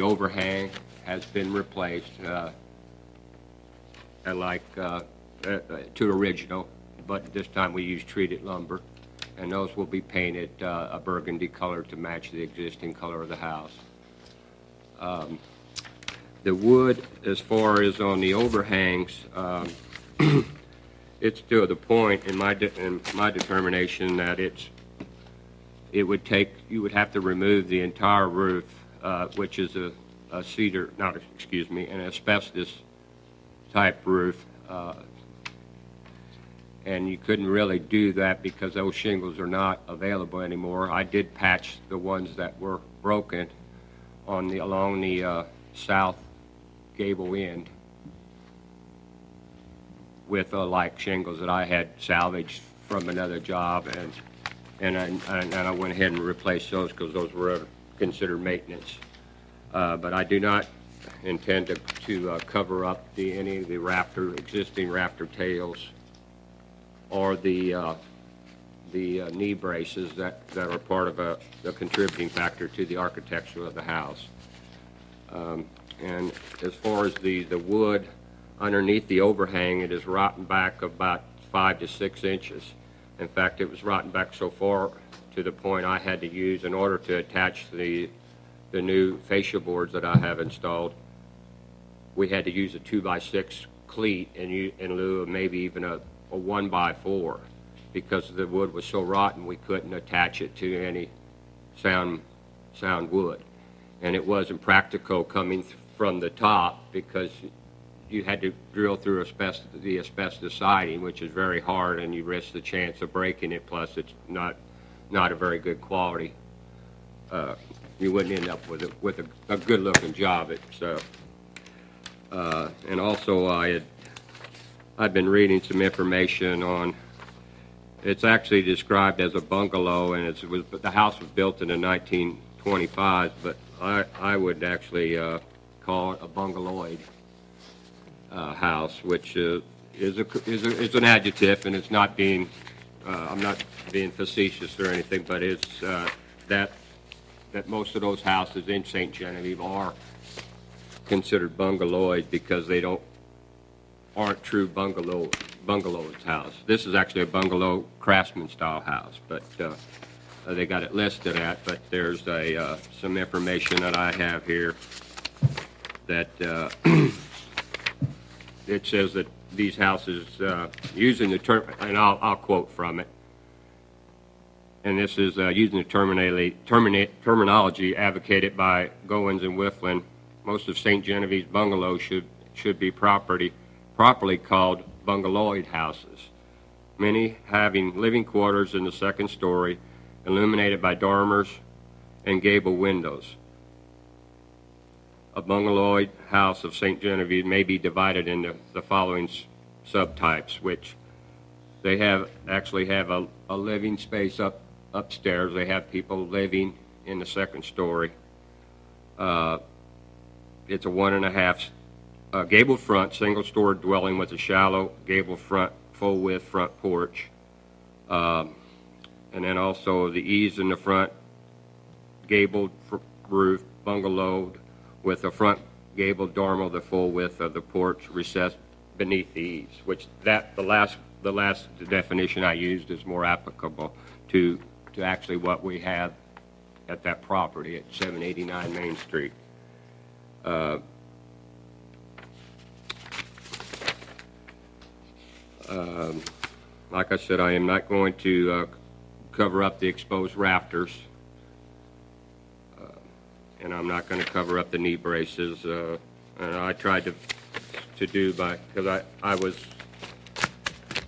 overhang has been replaced to original, but this time we use treated lumber, and those will be painted a burgundy color to match the existing color of the house. The wood, as far as on the overhangs, it's to the point in my determination that you would have to remove the entire roof, which is an asbestos type roof, and you couldn't really do that because those shingles are not available anymore. I did patch the ones that were broken along the south gable end with like shingles that I had salvaged from another job, and I went ahead and replaced those because those were considered maintenance. But I do not intend to cover up any of the existing rafter tails or the knee braces that are part of a contributing factor to the architecture of the house. And as far as the wood underneath the overhang, it is rotten back about 5 to 6 inches. In fact, it was rotten back so far to the point I had to use, in order to attach the new fascia boards that I have installed, we had to use a 2x6 cleat in lieu of maybe even a 1x4, because the wood was so rotten we couldn't attach it to any sound wood. And it wasn't practical coming from the top because you had to drill through the asbestos siding, which is very hard, and you risk the chance of breaking it. Plus, it's not a very good quality. You wouldn't end up with a good-looking job. And also, I've been reading some information on. It's actually described as a bungalow, and the house was built in the 1925s, but I would actually call it a bungaloid house, which is an adjective, and it's not being I'm not being facetious or anything, but it's that that most of those houses in St. Genevieve are considered bungalows because they aren't true bungalows house. This is actually a bungalow craftsman style house, but they got it listed at. But there's some information that I have here that it says that these houses, using the term, and I'll quote from it, and this is using the terminology advocated by Goins and Whifflin. Most of St. Genevieve's bungalows should be properly called bungaloid houses, many having living quarters in the second story, illuminated by dormers and gable windows. A bungaloid house of St. Genevieve may be divided into the following subtypes, which they actually have a living space upstairs. They have people living in the second story. It's a 1.5 gable front, single-story dwelling with a shallow gable front, full-width front porch. And then also the eaves in the front, gabled roof, bungalow with a front gable dormer, the full width of the porch recessed beneath the eaves, which the last definition I used is more applicable to actually what we have at that property at 789 Main Street. Like I said, I am not going to cover up the exposed rafters, and I'm not going to cover up the knee braces. And I tried to do because I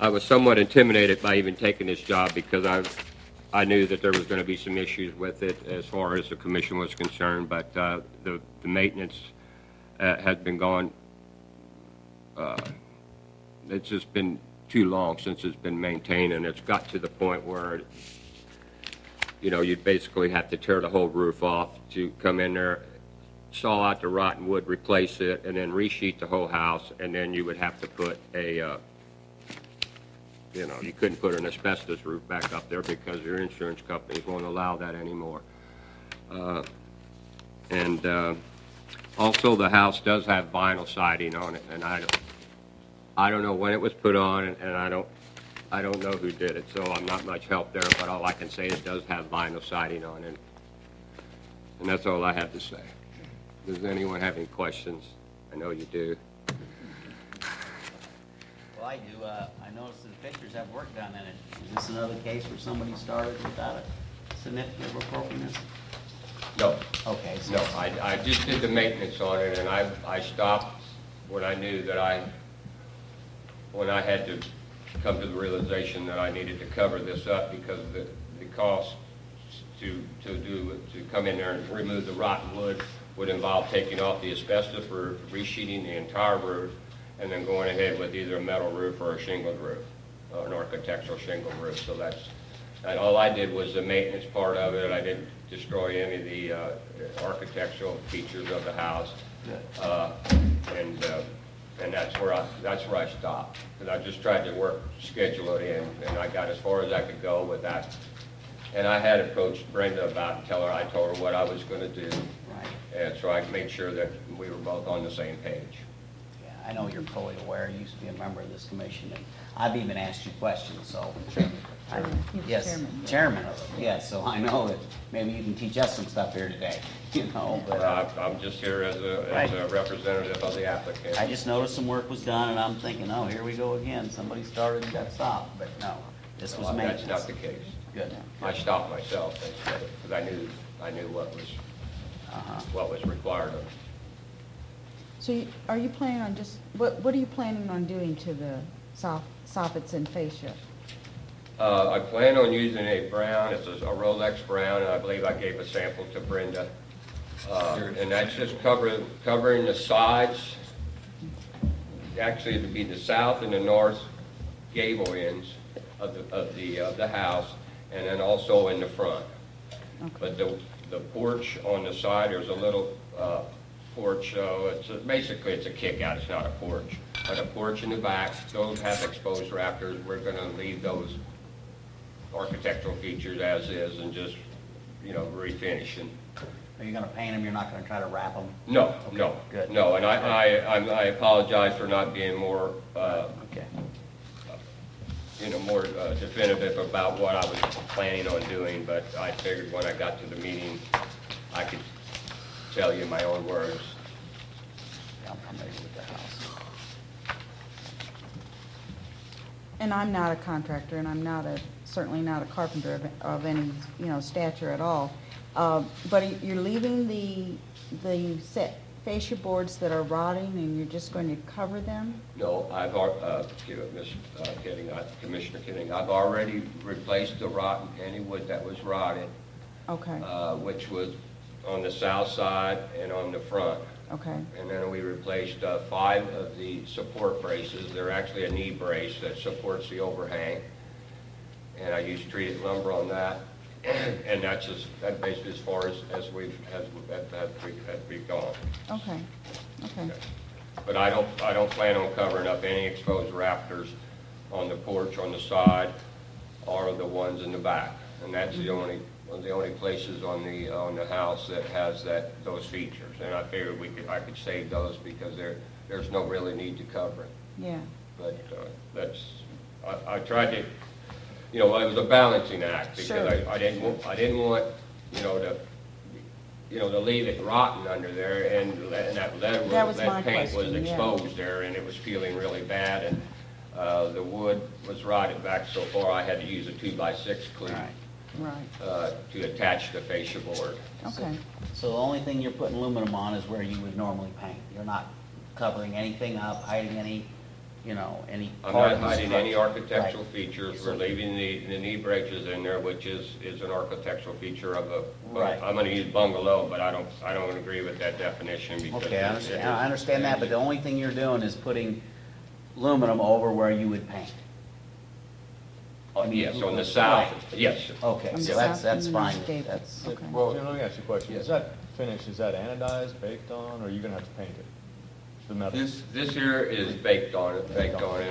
was somewhat intimidated by even taking this job because I knew that there was going to be some issues with it as far as the commission was concerned. But the maintenance has been gone. It's just been too long since it's been maintained, and it's got to the point where you'd basically have to tear the whole roof off to come in there, saw out the rotten wood, replace it, and then resheet the whole house, and then you would have to put you couldn't put an asbestos roof back up there because your insurance company won't allow that anymore. Also the house does have vinyl siding on it, and I don't know when it was put on, and I don't know who did it, so I'm not much help there, but all I can say it does have vinyl siding on it. And that's all I have to say. Does anyone have any questions? I know you do. Well, I do. I noticed the pictures have work done in it. Is this another case where somebody started without a certificate of appropriateness? No. Okay. So No, I just did the maintenance on it, and I stopped when I knew that when I had to come to the realization that I needed to cover this up because the cost to come in there and remove the rotten wood would involve taking off the asbestos roof, resheeting the entire roof, and then going ahead with either a metal roof or a shingled roof, an architectural shingle roof. So and all I did was the maintenance part of it. I didn't destroy any of the architectural features of the house, and that's where I stopped. Because I just tried to schedule it in, and I got as far as I could go with that. And I had approached Brenda about it, I told her what I was going to do, right. and so I made sure that we were both on the same page. Yeah, I know you're fully aware. You used to be a member of this commission, and I've even asked you questions. So, yes, chairman of it. Yes, so I know that maybe you can teach us some stuff here today. But I'm just here as a representative of the applicant. I just noticed some work was done, and I'm thinking, oh, here we go again. Somebody started and got stopped. But no, this was maintenance. That's not the case. Good. I stopped myself because I knew what was required of me. So are you planning on what are you planning on doing to the soffits and fascia? I plan on using a brown. It's a Rolex brown, and I believe I gave a sample to Brenda. And that's just covering the sides. Actually, it would be the south and the north gable ends of the house, and then also in the front. Okay. But the porch on the side, there's a little porch. Basically it's a kick out. It's not a porch, but a porch in the back. Those have exposed rafters. We're going to leave those architectural features as is and just refinishing. Are you gonna paint them, you're not gonna try to wrap them? No, Okay, no, good. no, and I apologize for not being more, Okay. more definitive about what I was planning on doing, but I figured when I got to the meeting, I could tell you in my own words. Yeah, I'm familiar with the house. And I'm not a contractor, and I'm certainly not a carpenter of any, stature at all. But you're leaving the set fascia boards that are rotting, and you're just going to cover them? No, Commissioner Kenning, I've already replaced the rotten penny wood that was rotted, Okay, which was on the south side and on the front. okay, And then we replaced 5 of the support braces. They're actually a knee brace that supports the overhang. And I used treated lumber on that. And that's basically as far as we've gone. okay, okay. But I don't plan on covering up any exposed rafters on the porch, on the side, or the ones in the back. And that's the only places on the house that has those features. And I figured I could save those because there's no really need to cover it. Yeah, But I tried to, it was a balancing act because Sure. I didn't want, to leave it rotten under there and that That was my lead paint was question, yeah. exposed there and it was feeling really bad and the wood was rotted back so far I had to use a 2x6 cleat right, to attach the fascia board. okay. So the only thing you're putting aluminum on is where you would normally paint. You're not covering anything up, hiding any any I'm part not of the hiding any structure. architectural Right. features. We're leaving the knee braces in there, which is an architectural feature of Right. I'm going to use bungalow, but I don't agree with that definition because. Okay, I understand that, but the only thing you're doing is putting aluminum over where you would paint. Yes, on the south, Right. yes. Okay, On the so south that's and the fine. north gable. That's, Okay. Well, let me ask you a question. Yes. Is that finish, is that anodized, baked on, or are you gonna have to paint it? The metal? This here is baked on, and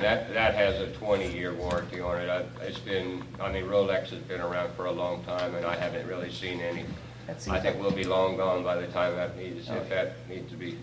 that has a 20-year warranty on it. Rolex has been around for a long time, and I haven't really seen any. that seems I think like- we'll be long gone by the time if Okay. that needs to be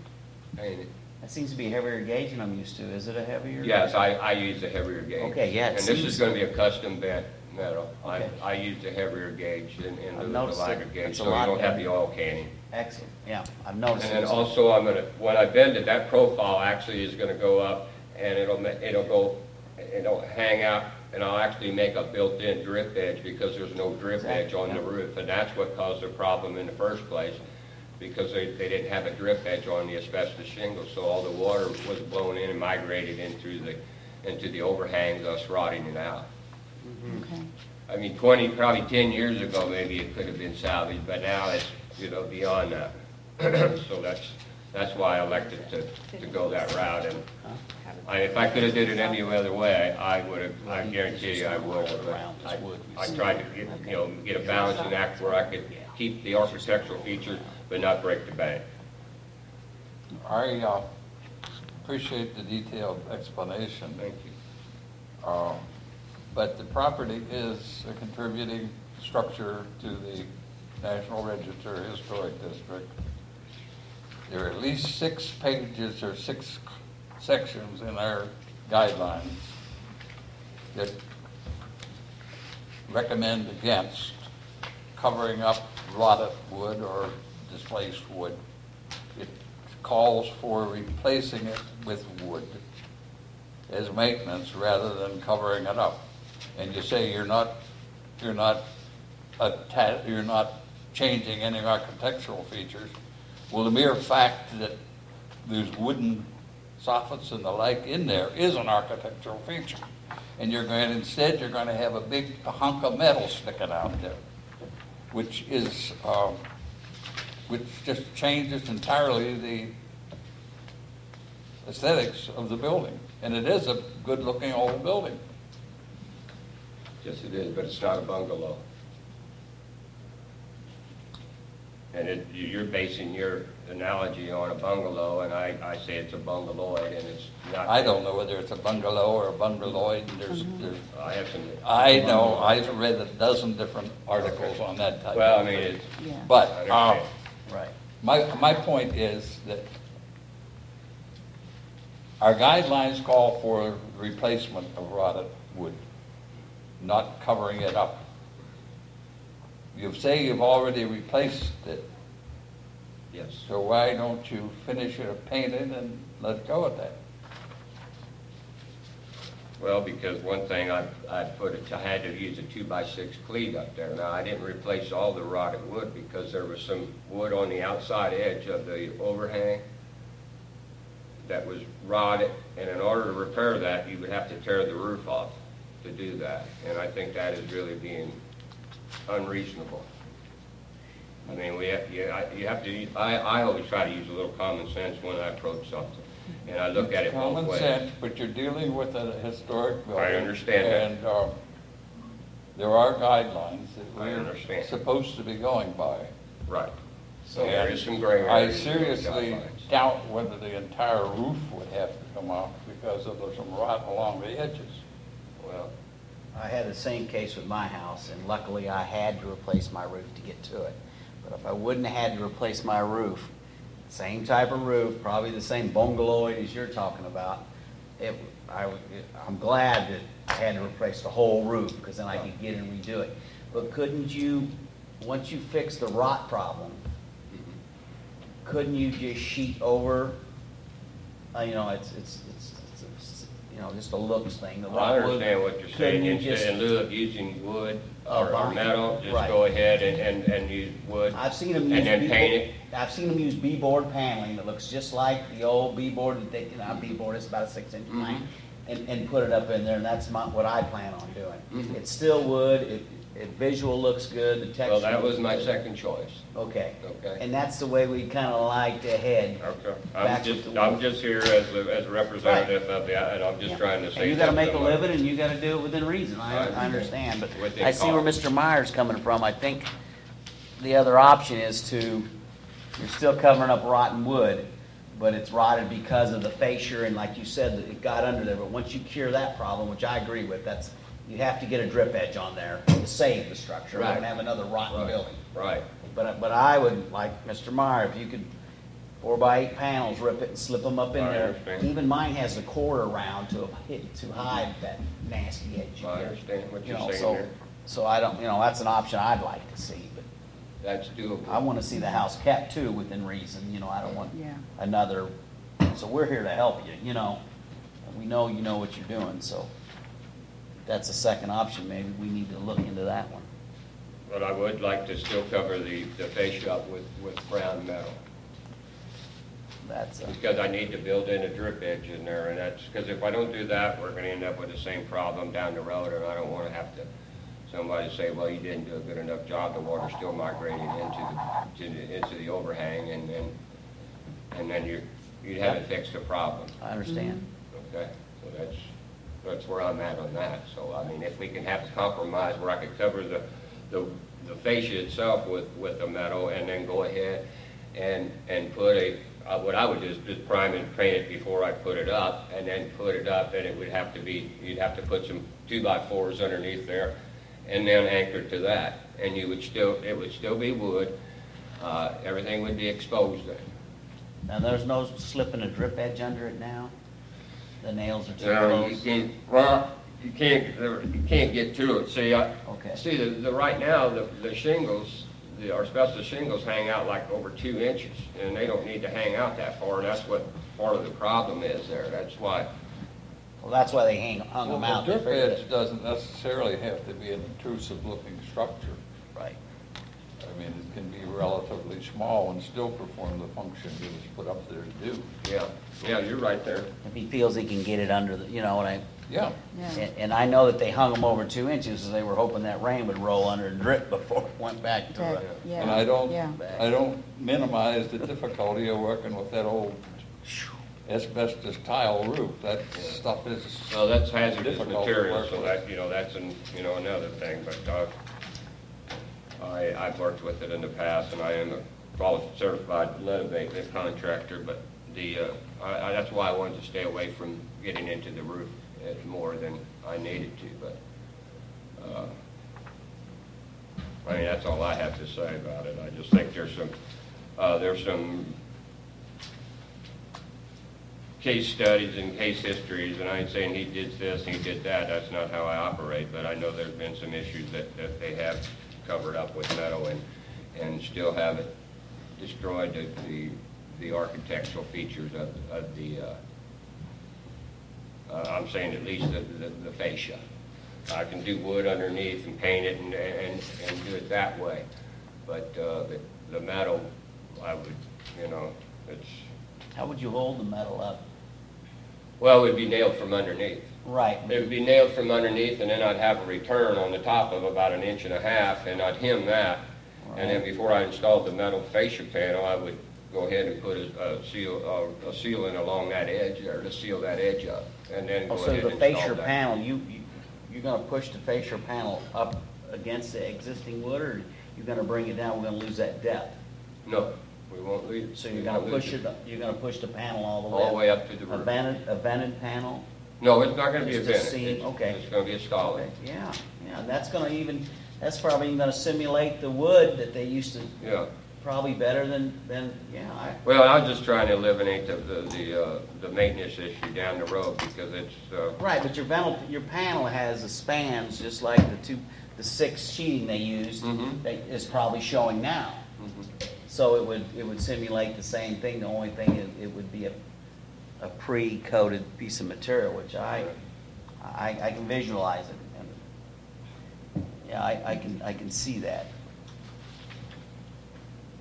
painted. that seems to be a heavier gauge than I'm used to. Is it a heavier? Yes, I use a heavier gauge. Okay, yeah, it And this seems- is going to be a custom bent metal. Okay. I used a heavier gauge in I've the noticed lighter it. gauge, It's a so you lot don't have the heavier. oil canning. Excellent, yeah, I've noticed. And then it. also, when I bend it, that profile actually is going to go up, and it'll hang out, and I'll actually make a built-in drip edge because there's no drip edge on the roof, and that's what caused the problem in the first place, because they didn't have a drip edge on the asbestos shingle, so all the water was blown in and migrated into the overhang, thus rotting it out. Okay. I mean, probably 10 years ago, maybe it could have been salvaged, but now it's, beyond that. So that's why I elected to go that route. And if I could have did it any other way, I guarantee you I would have. I tried to get a balancing act where I could keep the architectural features, but not break the bank. I appreciate the detailed explanation. Thank you. But the property is a contributing structure to the National Register Historic District. There are at least 6 pages or 6 sections in our guidelines that recommend against covering up rotted wood or displaced wood. It calls for replacing it with wood as maintenance rather than covering it up. And you say you're not changing any architectural features. Well, the mere fact that there's wooden soffits and the like in there is an architectural feature. And instead you're going to have a big hunk of metal sticking out there, which just changes entirely the aesthetics of the building. And it is a good-looking old building. Yes, it is, but it's not a bungalow. And you're basing your analogy on a bungalow, and I say it's a bungaloid, and it's not. I don't know whether it's a bungalow or a bungaloid, and there's, I have some. I know, I've read a dozen different articles on that type. Well, I of mean, thing. it's. Yeah. But, I understand. Right. my point is that our guidelines call for replacement of rotted wood, not covering it up. You say you've already replaced it, Yes. so why don't you finish it or paint it and let go of that? Well, because one thing, I had to use a 2x6 cleat up there. Now, I didn't replace all the rotted wood because there was some wood on the outside edge of the overhang that was rotted, and in order to repair that, you would have to tear the roof off to do that. And I think that is really being unreasonable. I mean, you have to, I always try to use a little common sense when I approach something. And I look at it both Common ways. sense, but you're dealing with a historic building. I understand that. And there are guidelines that I we're understand. supposed to be going by. Right. So there is some gray I areas in those seriously guidelines. doubt whether the entire roof would have to come off because of some rot along the edges. Well, I had the same case with my house, and luckily I had to replace my roof to get to it. But if I wouldn't have had to replace my roof, same type of roof, probably the same bungaloid as you're talking about, I'm glad that I had to replace the whole roof, because then I could get and redo it. But couldn't you, once you fix the rot problem, couldn't you just sheet over, it's just a looks thing. The well, I rot wood. understand what you're Couldn't saying. you just- In lieu of using wood or vinyl. metal, just Right. go ahead and use wood. I've seen them use And then paint it. I've seen them use B-board paneling that looks just like the old B-board that they, B-board is about a 6-inch Mm-hmm. plank, and put it up in there, and that's what I plan on doing. Mhm. It's still wood, it visual looks good, the texture. Well, that was looks my good. second choice. Okay. Okay. And that's the way we kinda like to head. Okay. Back with the I'm wood. just here as a representative of the, and I'm just Yeah. trying to say. And you gotta make a something. living, and you gotta do it within reason, I I understand, but What they I see where cost. Mr. Meyer's coming from. I think the other option is you're still covering up rotten wood, but it's rotted because of the fascia, and like you said, it got under there, but once you cure that problem, which I agree with, you have to get a drip edge on there to save the structure, Right. and have another rotten Right. building. Right. But I would, like Mr. Meyer, if you could 4x8 panels, rip it and slip them up in I there. understand. Even mine has a cord around to hide that nasty edge. you I get. understand what You you're know, saying so, there. so I don't, that's an option I'd like to see, but That's doable. I want to see the house kept too within reason, I don't want Yeah. another, so we're here to help you, and we know you know what you're doing, so that's a second option, maybe we need to look into that one. But I would like to still cover the fascia up with brown metal. That's, Because I need to build in a drip edge in there, and that's, because if I don't do that, we're gonna end up with the same problem down the road, and I don't wanna have to, somebody say, well, you didn't do a good enough job, the water's still migrating into the overhang, and then you haven't fixed the problem, I understand. okay? So that's where I'm at on that. So, I mean, if we can have a compromise where I could cover the fascia itself with the metal, and then go ahead and put what I would do is just prime and paint it before I put it up, and then put it up, and it would have to be, you'd have to put some 2x4s underneath there, and then anchor to that, and it would still be wood, everything would be exposed then. Now, there's no slipping a drip edge under it now? The nails are too No, you close? can't, well, you can't get to it. See, Okay. see, right now, the shingles, our asbestos shingles hang out like over 2 inches, and they don't need to hang out that far, and that's what part of the problem is there. That's why. Well, that's why they hung them Well, out. the They drip figured edge it- doesn't necessarily have to be an intrusive-looking structure. Right. I mean, it can be relatively small and still perform the function it was put up there to do. Yeah, you're right there. If he feels he can get it under the, Yeah. Yeah. and I know that they hung them over 2 inches, because they were hoping that rain would roll under and drip before it went back to Okay. the. Yeah. And Yeah. I don't minimize the difficulty of working with that old asbestos tile roof. That stuff is. So that's hazardous difficult to material, work so with. that's another thing, but I've worked with it in the past, and I am certified lead abatement contractor, but that's why I wanted to stay away from getting into the roof more than I needed to, but I mean, that's all I have to say about it. I just think there's some case studies and case histories, and I ain't saying he did this, he did that. That's not how I operate, but I know there's been some issues that they have covered up with metal and still haven't destroyed the architectural features of the, I'm saying at least the fascia. I can do wood underneath and paint it and do it that way, but the metal, I would, it's... How would you hold the metal up? Well, it would be nailed from underneath. Right. It would be nailed from underneath, and then I'd have a return on the top of about 1.5 inches, and I'd hem that. Right. And then before I installed the metal fascia panel, I would go ahead and put a sealant along that edge there to seal that edge up, and then go ahead and install that. So the fascia panel, you're going to push the fascia panel up against the existing wood, or you're going to bring it down? We're going to lose that depth. No, we won't lose it. So you're going to push it. You're going to push the panel all the way up to the roof. A vented panel. No, it's not going to be a vented. Okay. It's going to be a solid. Okay. Yeah. And that's probably even going to simulate the wood that they used to. Yeah. Probably better than. Well, I was just trying to eliminate the maintenance issue down the road because it's. Right, but your panel has the spans just like the 6 sheeting they used. Mm-hmm. That is probably showing now. Mm-hmm. So it would simulate the same thing. The only thing is it would be a pre-coated piece of material, which I can visualize it. And yeah, I can see that.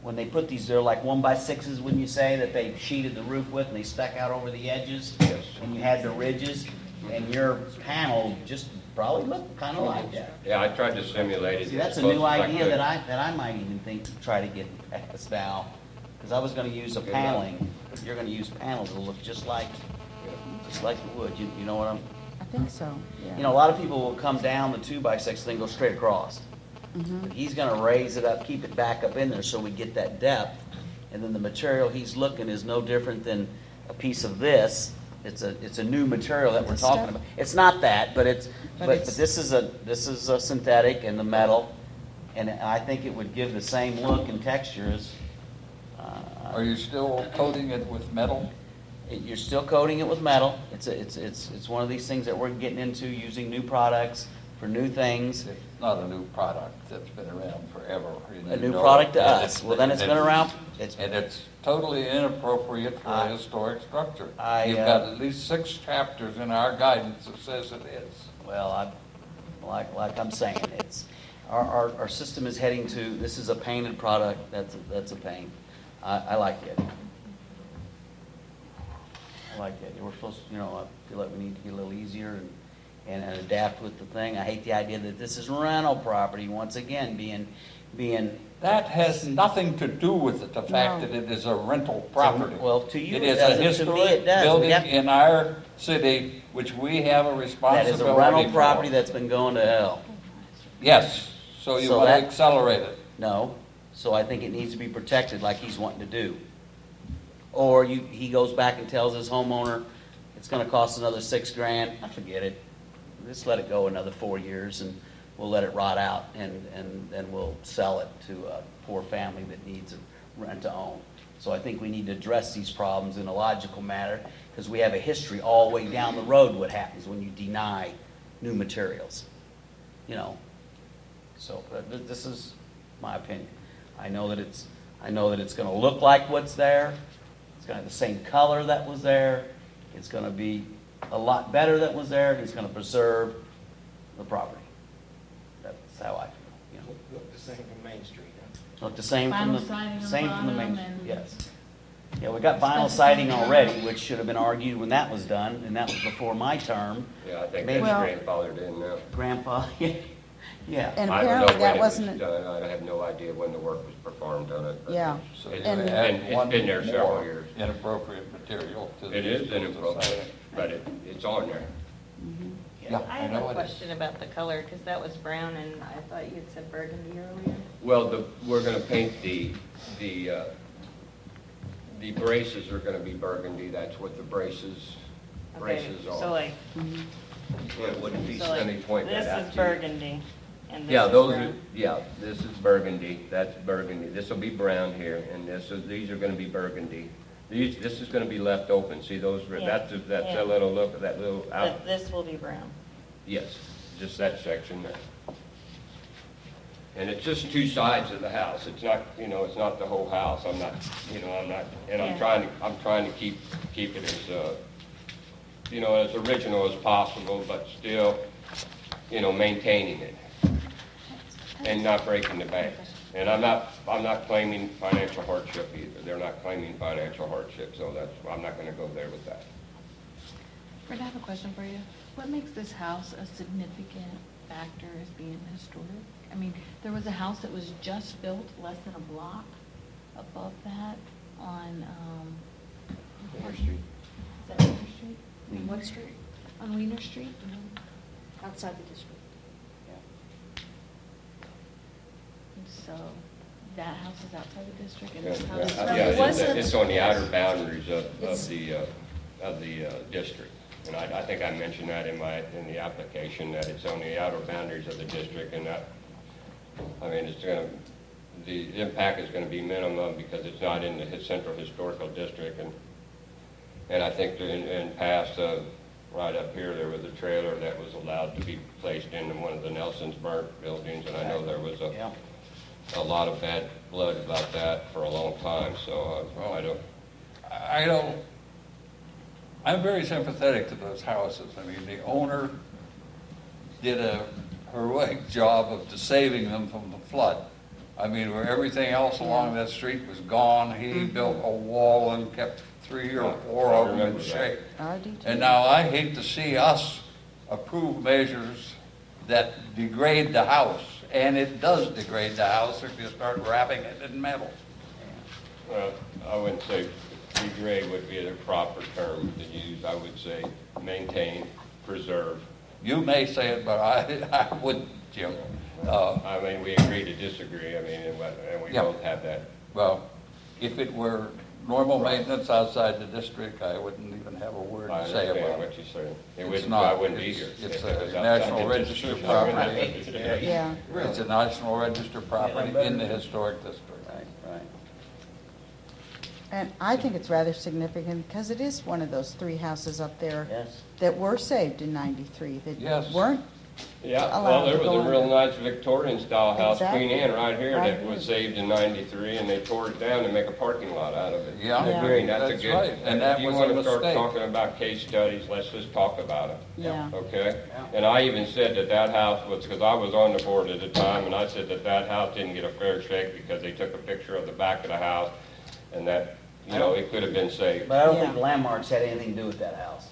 When they put these, they're like 1x6s, wouldn't you say, that they sheeted the roof with and they stuck out over the edges? Yes. And you had the ridges, and your panel just probably looked kind of like that. Yeah, I tried to simulate it. See, that's a new idea that I might even think to try to get past now, because I was going to use a paneling. You're going to use panels that look just like the wood. You know what I'm? I think so. Yeah. You know, a lot of people will come down the 2x6 and then go straight across. Mm-hmm. But he's going to raise it up, keep it back up in there so we get that depth. And then the material he's looking is no different than a piece of this. It's a new material that we're talking about. It's not that, but this is a synthetic and the metal, and I think it would give the same look and texture as. Are you still coating it with metal? You're still coating it with metal. It's one of these things that we're getting into, using new products for new things. It's not a new product. That's been around forever. A new product to us. Well, then it's been around. And it's totally inappropriate for a historic structure. You've got at least 6 chapters in our guidance that says it is. Well, like I'm saying, it's our system is heading to. This is a painted product. That's a pain. I like it. I like it. We're supposed to, I feel like we need to get a little easier and adapt with the thing. I hate the idea that this is rental property once again being. That has nothing to do with it. The fact that it is a rental property. Well, to you it is a historic building in our city, which we have a responsibility. That is a rental property that's been going to hell. Yes. So you want to accelerate it? No. So I think it needs to be protected like he's wanting to do. Or he goes back and tells his homeowner it's going to cost another $6,000. I forget it. Just let it go another 4 years and we'll let it rot out and then we'll sell it to a poor family that needs a rent to own. So I think we need to address these problems in a logical manner because we have a history all the way down the road what happens when you deny new materials. So this is my opinion. I know that it's going to look like what's there. It's going to have the same color that was there. It's going to be a lot better than was there, and it's going to preserve the property. That's how I feel. Look the same from Main Street, huh? Look the same Vinyl from siding on the the same from the main. bottom Yes. Yeah, we got vinyl siding already, which should have been argued when that was done, and that was before my term. Yeah, I think that's grandfathered in now. Grandpa, yeah. And apparently that wasn't. I have no idea when the work was performed on it. Yeah. So it's been there several years. Inappropriate material. It is inappropriate, but it's on there. Yeah, I I have know a it is. question about the color, because that was brown, and I thought you had said burgundy earlier. Well, we're gonna paint the braces are gonna be burgundy, that's what the braces Okay, are. so like, Yeah, it wouldn't be, so let me like, point that this out is to you. burgundy, and this Yeah, is those are, brown. yeah, this is burgundy, that's burgundy, this will be brown here, and these are gonna be burgundy. This is gonna be left open, see those, Yeah, that's yeah. a little look, that little out, But this will be brown. yes, just that section there. And it's just two sides of the house, it's not, it's not the whole house, I'm not, and I'm Yeah. trying to keep it as, as original as possible, but still, maintaining it and not breaking the bank. And I'm not claiming financial hardship either. They're not claiming financial hardship, so I'm not gonna go there with that. Fred, I have a question for you. What makes this house a significant factor as being historic? I mean, there was a house that was just built less than a block above that on, Wiener Street. Is that Wiener Street? What street? On Wiener Street? Outside the district. And so, that house is outside the district, and Yeah, this house is... it's on the outer boundaries of It's- the district. And I think I mentioned that in the application, that it's on the outer boundaries of the district, and that, the impact is gonna be minimum because it's not in the central historical district, and I think that in past, right up here, there was a trailer that was allowed to be placed into one of the Nelson's burnt buildings, and I know there was Yeah. a lot of bad blood about that for a long time, so I'm very sympathetic to those houses. I mean, the owner did a heroic job of saving them from the flood. I mean, where everything else along that street was gone, he built a wall and kept 3 or 4 of them in shape. I do too. And now I hate to see us approve measures that degrade the house, and it does degrade the house if you start wrapping it in metal. Well, I wouldn't say degrade would be the proper term to use. I would say maintain, preserve. You may say it, but I wouldn't, Jim. We agree to disagree, and we Yeah. both have that. Well, if it were normal maintenance outside the district, I wouldn't even have a word I to say understand about what it. you're saying. It's not. I wouldn't be It's- here. it's if a it was outside National the Register district. property. Yeah. It's a National Register property in the historic district. Right. And I think it's rather significant because it is one of those 3 houses up there Yes. that were saved in '93 that Yes. weren't. Yeah, allowed well, there to was go a real under. nice Victorian-style house, Exactly. Queen Anne, right here, Right that here. was saved in '93, and they tore it down to make a parking lot out of it. Yeah, Yeah. I mean, that's a that's good. right, and that If you was a want to start mistake. talking about case studies, let's just talk about it. Yeah. Okay? And I even said that house was, because I was on the board at the time, and I said that house didn't get a fair shake because they took a picture of the back of the house, and that, it could have been saved. But I don't Yeah. think Landmarks had anything to do with that house.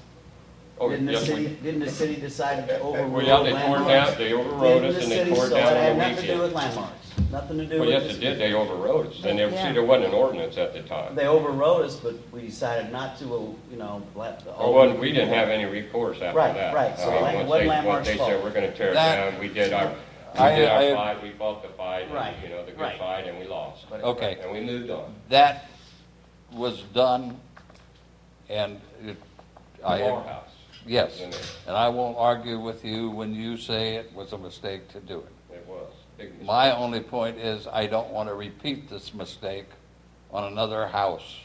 Oh, Didn't the yes, we- city decide to overrule Well, yeah, they tore it Landmarks? down, they overrode us, Didn't and the they city? tore it So down had on the nothing to do weekend. with Landmarks, nothing to do Well, with. yes, this- it did, they overrode us, and Yeah. see, there wasn't an ordinance at the time. They overrode us, but we decided not to, let the. Well, we didn't have any recourse after Right, that. right. So I mean, it once wasn't they Landmark's said fault. we're gonna tear it That- down, we did our I- fight, we fought the fight, Right, and, the good right. fight, and we lost. Okay. And we moved on. That was done, and The Moore House. yes, And and I won't argue with you when you say it was a mistake to do it. It was, big mistake. My only point is I don't want to repeat this mistake on another house.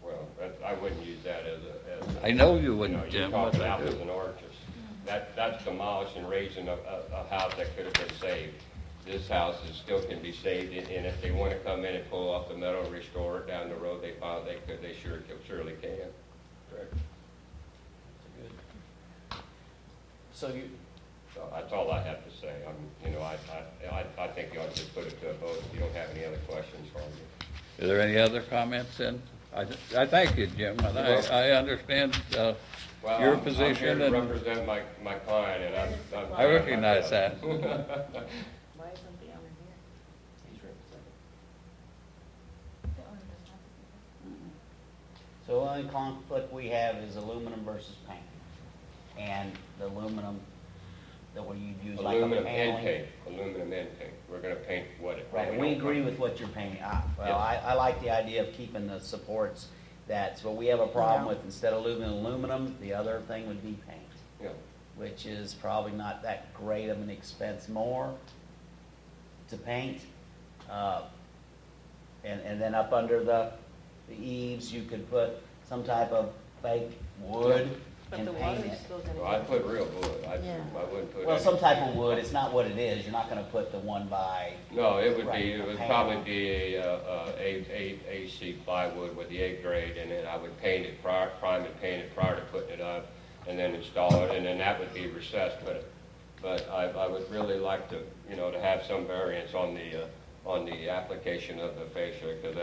Well, I wouldn't use that as a. I know you You wouldn't, you're Jim, talking but I apples do. and oranges. That's demolishing, raising a house that could have been saved. This house still can be saved, and if they want to come in and pull off the metal and restore it down the road, they surely can. Correct. So you, So that's all I have to say. I think you ought to just put it to a vote if you don't have any other questions for me. Are there any other comments then? I thank you, Jim, and I understand Well, your I'm here position, to and represent my client, and I'm. I recognize that. Why isn't the owner here? He's representing. The owner does not. so the only conflict we have is aluminum versus paint. And and the aluminum that you use like on the Aluminum and paneling. paint, aluminum and paint. We're gonna paint what it. Right, and we agree with what you're painting. Well, Yes. I like the idea of keeping the supports. That's what we have a problem Yeah. with. Instead of aluminum, the other thing would be paint, Yeah. which is probably not that great of an expense more to paint. And then up under the eaves, you could put some type of fake wood But and the paint water's it. still gonna. Well, I'd put real wood. Yeah. I wouldn't put. Well, any- some type of wood, it's not what it is. You're not gonna put the one by, No, it would Right, be, it would paint. probably be a AC plywood with the 8 grade, and then I would paint it prime and paint it prior to putting it up, and then install it, and then that would be recessed, but I would really like to, to have some variance on the application of the fascia, because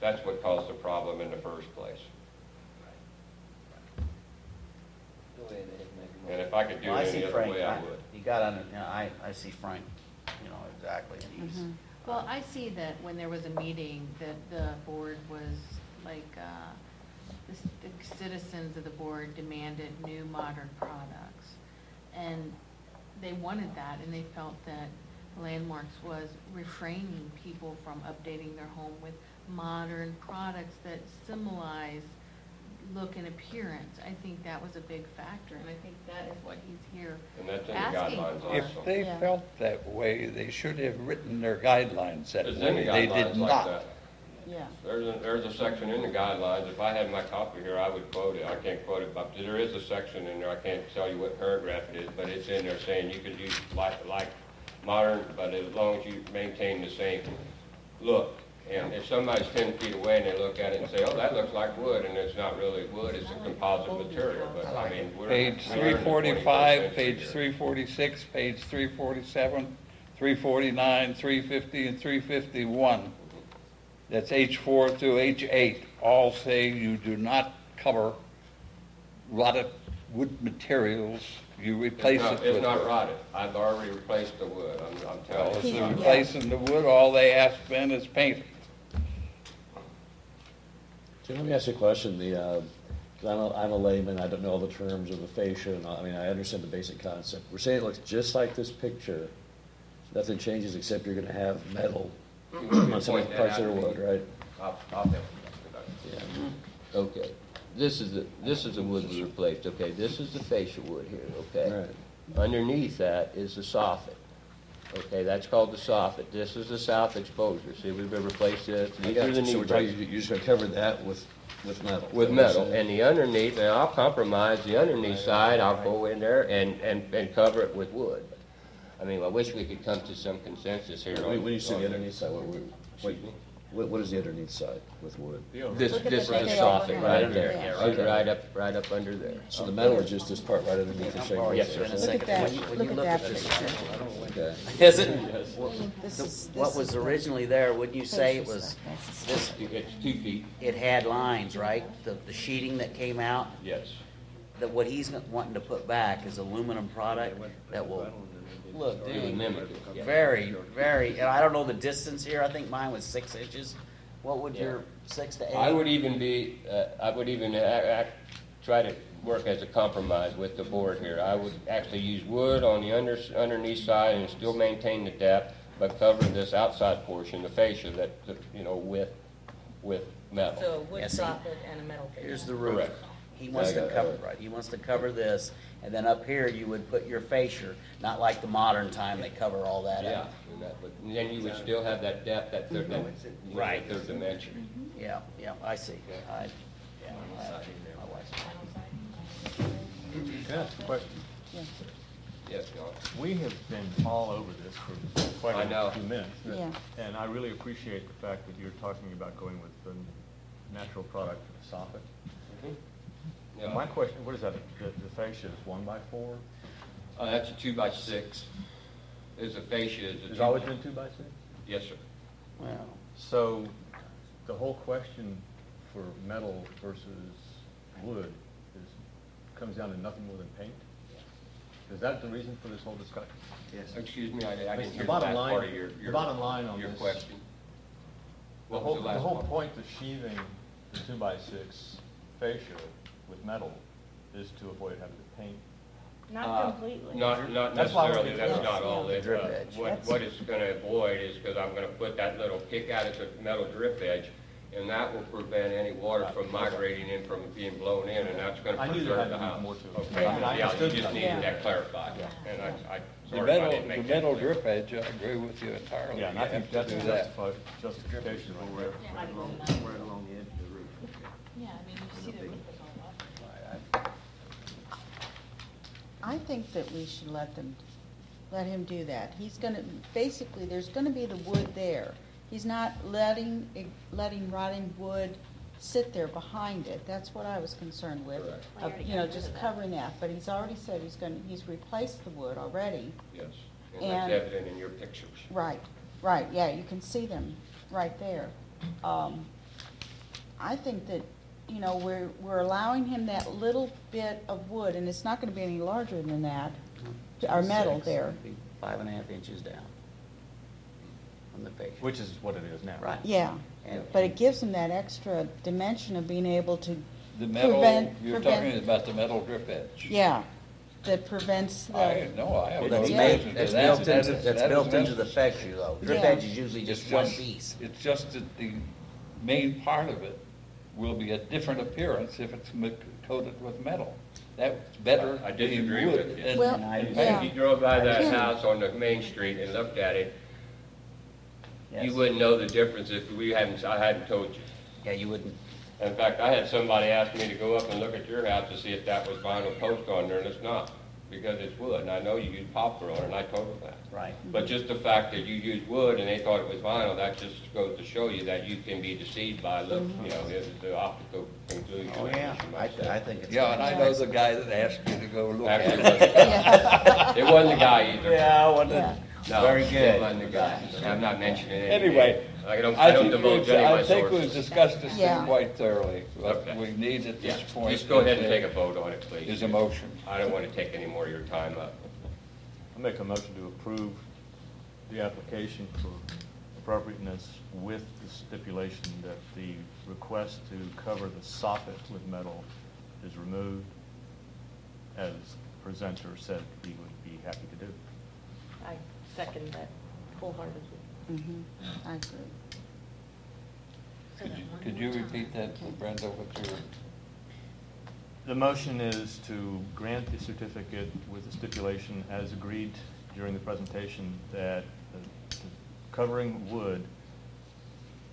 that's what caused the problem in the first place. Go ahead and make a And motion. if I could do well, I it see any other Frank, way, I would. you got under, I see Frank, exactly. He's- Well, I see that when there was a meeting, that the board was like, the citizens of the board demanded new modern products. And they wanted that, and they felt that Landmarks was refraining people from updating their home with modern products that symbolize look and appearance. I think that was a big factor, and I think that is what he's here And that's in the asking guidelines for. also. If they Yeah. felt that way, they should have written their guidelines that It's in the way. They guidelines did like not. that. Yeah. There's a section in the guidelines, if I had my copy here, I would quote it, I can't quote it, but there is a section in there, I can't tell you what paragraph it is, but it's in there saying you could use like modern, but as long as you maintain the same look. And if somebody's 10 feet away and they look at it and say, oh, that looks like wood, and it's not really wood, it's a composite material, but I mean, we're. Page we're in the 345, 21st page century 346, page 347, 349, 350, and 351. That's H4 through H8, all say you do not cover rotted wood materials. You here. replace it with It's not wood. rotted, I've already replaced the wood, I'm Well, telling if you. they're replacing the wood, all they ask Ben is paint it. Jim, let me ask you a question. 'Cause I'm a layman, I don't know all the terms of the fascia, and I mean, I understand the basic concept. We're saying it looks just like this picture. Nothing changes except you're gonna have metal on some Point that parts out that are to me. wood, right? I'll have to. Yeah. Okay, this is the wood we replaced, okay, this is the fascia wood here, okay? Right. Underneath that is the soffit, okay, that's called the soffit, this is the south exposure, see, we've replaced this, I these got are you. the So knee we're talking, braces. you're just gonna cover that with metal? With metal, and the underneath, and I'll compromise the underneath side, I'll go in there and cover it with wood. I mean, I wish we could come to some consensus here. When you say the underneath side, Excuse me? what is the underneath side with wood? This Look at is the the big soffit overhang. right Right there, under there, yeah, right up under there. So the metal is just this part right underneath the shingle? Yes, sir. In a Look second. at that, When you look at look that at this, picture. Okay. Is it? This What was is originally there, wouldn't you say it fascia was, stuff. That's the this, It's 2 feet, it had lines, right? The sheeting that came out, yes. that what he's wanting to put back is aluminum product that will look, It would dude, mimic it, yeah. very, very, and I don't know the distance here, I think mine was 6 inches. What would Yeah. your 6 to 8? I would even try to work as a compromise with the board here. I would actually use wood on the underneath side and still maintain the depth, but cover this outside portion, the fascia, with metal. So a wood Yeah, see, soffit and a metal face. Here's the roof. Correct. He wants Yeah, I to got cover, it. right, he wants to cover this, and then up here you would put your fascia, not like the modern time, they cover all that Yeah, up. but then you would still have that depth, that third, Right. third dimension. Yeah, I see. My wife's- Yeah, question. Yes, John. We have been all over this for quite I know. a few minutes. Yeah. And I really appreciate the fact that you're talking about going with the natural product soffit. Yeah. My question, what is that, the fascia is 1x4? That's a 2x6. There's a fascia, is a It's 2 always been 2x6? Yes, sir. Well, So the whole question for metal versus wood comes down to nothing more than paint? Is that the reason for this whole discussion? Yes. Excuse me, I didn't The hear the bottom last line- part of your the bottom line on your this- question. The What whole, was the the last whole one? point of sheathing the 2x6 fascia with metal is to avoid having to paint Not completely. Not That's why we're- necessarily, that's not all The it, drip edge. what it's gonna avoid is, because I'm gonna put that little kick out at the metal drip edge, and that will prevent any water from migrating in, from being blown in, and that's gonna I knew there had preserve the to be house. more to it. Okay, I mean, I yeah, you understood just that. needed Yeah. that clarified, and I, The sorry if I metal, didn't the make metal that clear. drip edge, I agree with you entirely. Yeah, and I You think have to that's do a that. justification of where Right along the edge of the roof. Yeah, I mean, you see the roof is all up. I think that we should let him do that. He's gonna, basically, there's gonna be the wood there. He's not letting rotting wood sit there behind it. That's what I was concerned with. Correct. Well, you already You know, got rid just of that. covering that, but he's already said he's replaced the wood already. Yes, and And- that's evident in your pictures. Right, yeah, you can see them right there. I think that, you know, we're allowing him that little bit of wood, and it's not gonna be any larger than that, our metal 6, there. it'd be 5.5 inches down from the face. Which is what it is now. Right. Yeah, And- but it gives him that extra dimension of being able to The metal, prevent. you're talking about the metal drip edge. Yeah, that prevents I the, have no That's objection to that's that. built That into, is- that's that is built into the necessary. fascia though. Drip Yeah. edge is usually It's just one piece. It's just that the main part of it will be a different appearance if it's coated with metal. That's better I being disagree wood with you. than- Well, than I- paint. yeah. If you drove by that Yeah. house on the main street and looked at it, you Yes. wouldn't know the difference if I hadn't told you. Yeah, you wouldn't. In fact, I had somebody ask me to go up and look at your house to see if that was vinyl post on there, and it's not, because it's wood, and I know you use poplar on it, and I told them that. Right. But just the fact that you use wood and they thought it was vinyl, that just goes to show you that you can be deceived by look, you know, the optical conclusion. Oh, yeah, as you might say. I think it's. Yeah, and I know the guy that asked me to go look at Actually, it. it wasn't the guy either. Yeah, I wasn't, Yeah. No, very it good. wasn't the guy. I'm not mentioning it. Anyway, I don't I divulge any of my think we've sources. discussed this Yeah. thing quite thoroughly. What Okay. we need at this Yeah, point. just go ahead and is take a vote on it, please. Is a motion. I don't want to take any more of your time up. I make a motion to approve the application for appropriateness with the stipulation that the request to cover the soffit with metal is removed, as presenter said he would be happy to do. I second that wholeheartedly. I agree. Could you repeat that, Brenda, what your, The motion is to grant the certificate with the stipulation as agreed during the presentation that the covering wood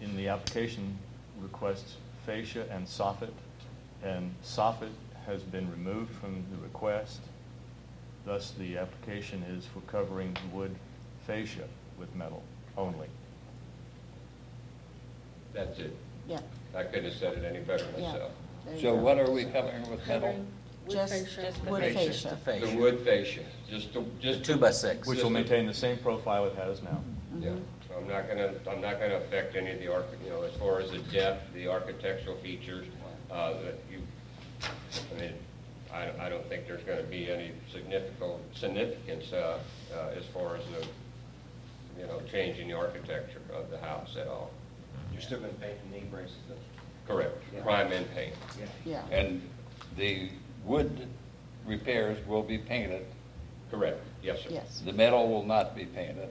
in the application requests fascia and soffit, and soffit has been removed from the request. Thus, the application is for covering wood fascia with metal only. That's it. Yeah, I couldn't have said it any better yeah. myself. There you so go. what are we covering with metal? Covering wood Just fascia. wood Fascia, fascia. the fascia. The wood fascia, just The 2x6. Which will maintain the same profile it has now. Yeah, so I'm not gonna affect any of the as far as the depth, the architectural features, that you, I mean, I don't think there's gonna be any significance, as far as the, changing the architecture of the house at all. You're still gonna paint the knee braces though? Correct, prime and paint. Yeah, And the wood repairs will be painted. Correct, yes, sir. yes. The metal will not be painted.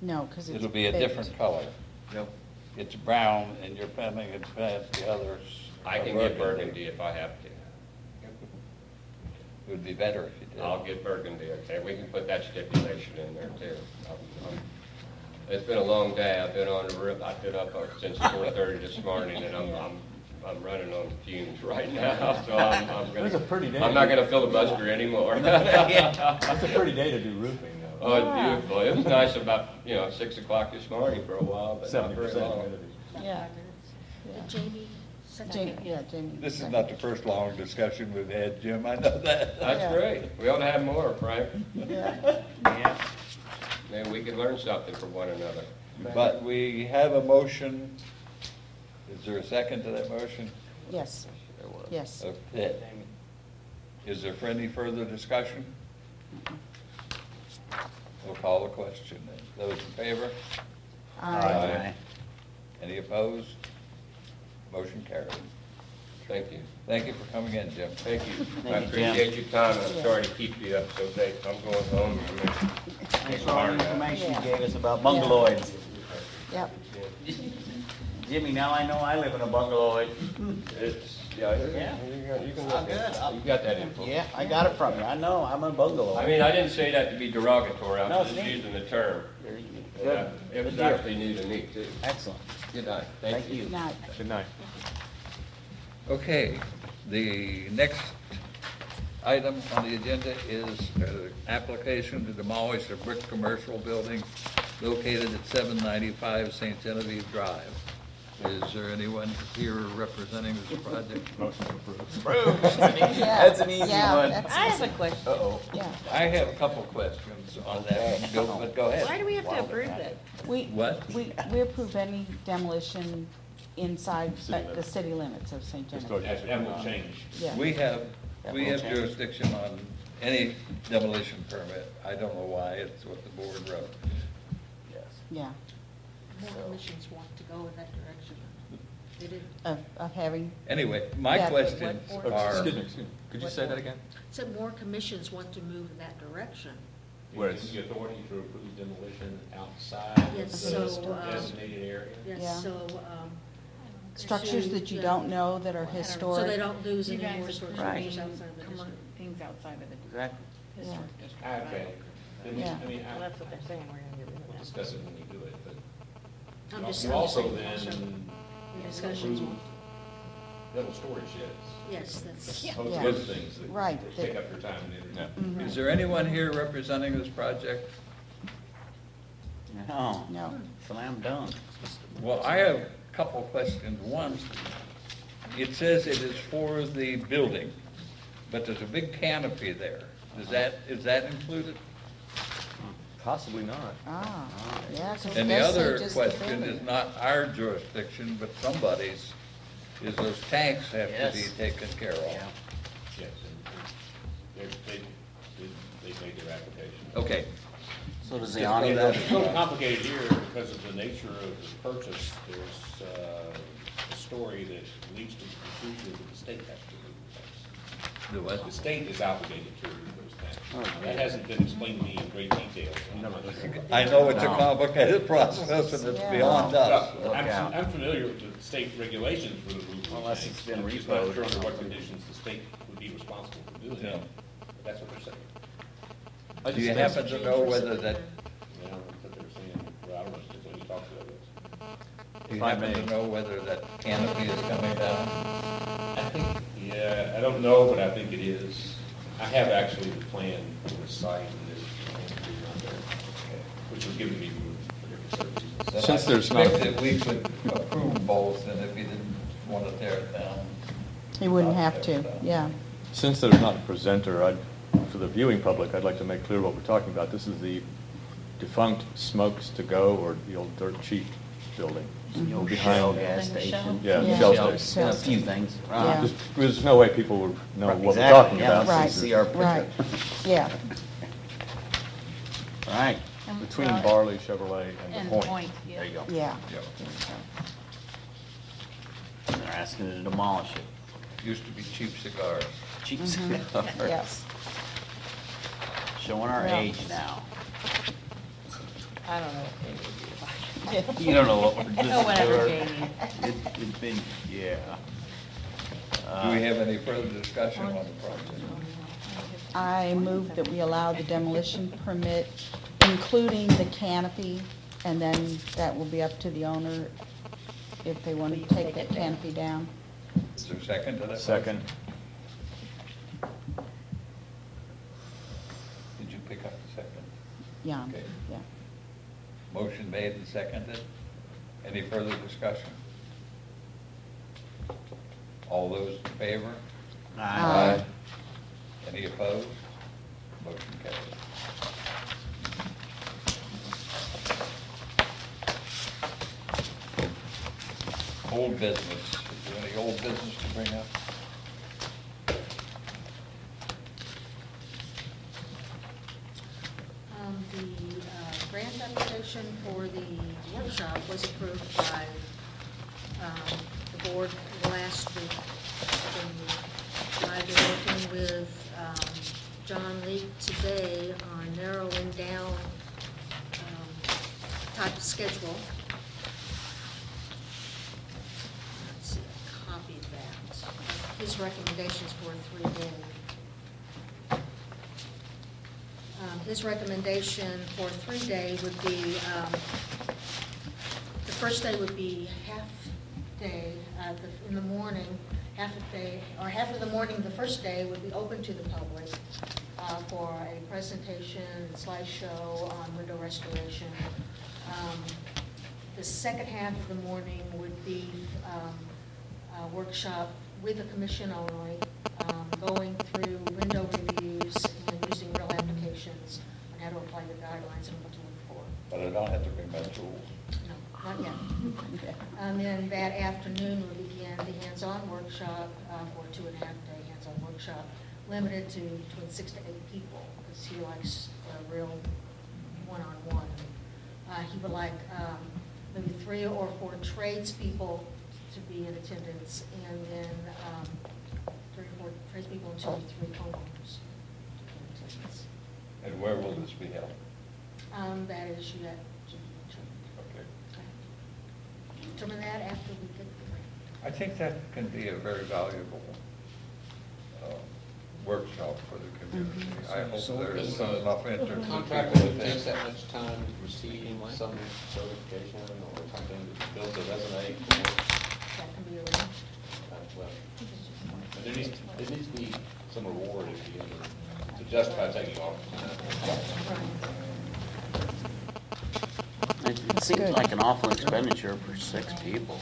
No, because it's It'll be a baked. different color. Nope. It's brown and you're planning it past the others. I can get burgundy if I have to. It would be better if you did. I'll get burgundy, okay, we can put that stipulation in there too. It's been a long day, I've been on the roof, I've been up since 4:30 this morning, and I'm running on fumes right now, so I'm It was a pretty day. I'm not gonna filibuster anymore. That's a pretty day to do roofing, though. Oh, it's beautiful, it was nice about, 6 o'clock this morning for a while, but not very 70% long. humidity. Yeah. Jamie, Jamie, yeah, Jamie. This is not the first long discussion we've had, Jim, I know that. That's Yeah. great, we ought to have more, Frank. Yeah. Yeah. Maybe we could learn something from one another. But we have a motion. Is there a second to that motion? Yes, yes. Okay. Is there any further discussion? We'll call the question then. Those in favor? Aye. Any opposed? Motion carried. Thank you. Thank you for coming in, Jim. Thank you. Thank I you, Jim. appreciate your time, and I'm sorry to keep you up so late. I'm going home. Thanks for all the information you gave us about bungalows. Yep. Jimmy, now I know I live in a bungalow. It's, you can Oh, look good. at it. You got that info. Yeah, I got it from you. I know, I'm in a bungalow. I mean, I didn't say that to be derogatory, No, I'm it's just neat. using the term. Good. It was Good deal. actually new to me, too. Excellent. Good night. Thank you. Good night. Good night. Okay, the next item on the agenda is application to demolish a brick commercial building located at 795 St. Genevieve Drive. Is there anyone here representing this project? Motion approved. Approved. That's an easy Yeah, one. that's I have a easy. question. Uh-oh. Yeah. I have a couple questions on that, one. But go Why ahead. do we have to approve that? What? We approve any demolition inside the city limits of St. Genevieve. That will change. Yeah. We have That will change. jurisdiction on any demolition permit. I don't know why, it's what the board wrote. Yes. Yeah, More commissions want to go in that direction. They did. of having, Anyway, my Yeah. questions What- are, Excuse me, could you say that again? Said more commissions want to move in that direction. Where It it's- gives you authority to approve demolition outside Yes, of so, the designated area. Yeah. Yes, so, structures that you don't know that are so they historic. don't lose You any guys more are structures Right. outside the district. Things outside of the Exactly. historic district. Okay. Then we, Yeah. I mean, Well, that's what they're saying, we're gonna get rid of we'll that. discuss it when we do it, but I'm you just- you I'm just also saying then also the discussions. approve double storage sheds. Yes, that's. Host of Yeah. other things that Right. that take up your time and energy. Mhm. is there anyone here representing this project? No. No. Slam dunk. Well, I have a couple questions. One, it says it is for the building, but there's a big canopy there. Is that included? Possibly not. Ah, yeah, 'cause it And the does say other just the question building. is not our jurisdiction, but somebody's, is those tanks have to be Yes. taken care of. Yeah. Yes, and they've made their application. Okay, So does the Just awning go go? down. It's a little complicated here because of the nature of the purchase. There's a story that leads to the conclusion that the state has to remove those. the what? The state is obligated to remove those Oh, tanks. That hasn't been explained to me in great detail. so I'm not sure. I know it's a No. complicated process and it's Yeah. beyond us. Well, Look out. I'm familiar with the state regulations for the removal of Unless tanks. it's been I'm just not repoed sure or under what something. conditions the state would be responsible for doing Yeah. that. But that's what they're saying. Do you happen to know whether that, You know, that's what they're saying. Well, I don't know, it's when you talk to others. do you If I happen to may. know whether that canopy is coming down? I think, yeah, I don't know, but I think it is. I have actually the plan for the site and there's, which was given to me for different services. Then Since I there's not- suspect that we could approve both, and if you didn't want to tear it down. You wouldn't not have tear to, it down. yeah. Since there's not a presenter, for the viewing public, I'd like to make clear what we're talking about. This is the defunct Smokes to Go, or the old dirt cheap building. The old Behind- Shell gas station. Yeah, Yeah. Shell Shell, station. and a few things. Yeah. There's no way people would know what we're Exactly, talking yeah. about. Right, since See our right, yeah. Right. it's between Barley, Chevrolet, and The Point. There you go. Yeah. Yep. They're asking to demolish it. Used to be cheap cigars. Cheap Mhm. cigars. Yes. Showing our Yeah. age now. I don't know what they would do. You don't know what we're just Oh, whatever, doing. Jamie. It's been, yeah. Do we have any further discussion on the project? I move that we allow the demolition permit, including the canopy, and then that will be up to the owner if they want to take that canopy down. Is there a second to that? motion? Second. Did you pick up the second? Yeah, Okay. yeah. Motion made and seconded. Any further discussion? All those in favor? Aye. Any opposed? Motion carries. Old business. Is there any old business to bring up? The grant application for the workshop was approved by the board last last week. I've been working with John Leake today on narrowing down type of schedule. Let's see, a copy of that. His recommendations for a 3-day. His recommendation for a 3-day would be, the first day would be half day in the morning, half a day, or half of the morning the first day would be open to the public for a presentation, slideshow on window restoration. The second half of the morning would be a workshop with a commission only, going through window reviews and using real applications on how to apply the guidelines and what to look for. But I don't have to bring my tools. No, not yet. And then that afternoon we begin the hands-on workshop for a 2.5-day hands-on workshop, limited to between 6 to 8 people, because he likes a real one-on-one. He would like maybe 3 or 4 tradespeople to be in attendance, and then 3 or 4 tradespeople and 2 or 3 homeowners in attendance. And where will this be held? That is yet to be determined. Okay. Determine that after we get the grant. I think that can be a very valuable workshop for the community. I hope there is enough interest. The in contractor people would to take think. that much time to receive some certification or something that builds a resume. That can be arranged. Well, but there needs to be some reward if you get to justify taking off time. It seems like an awful expenditure for 6 people.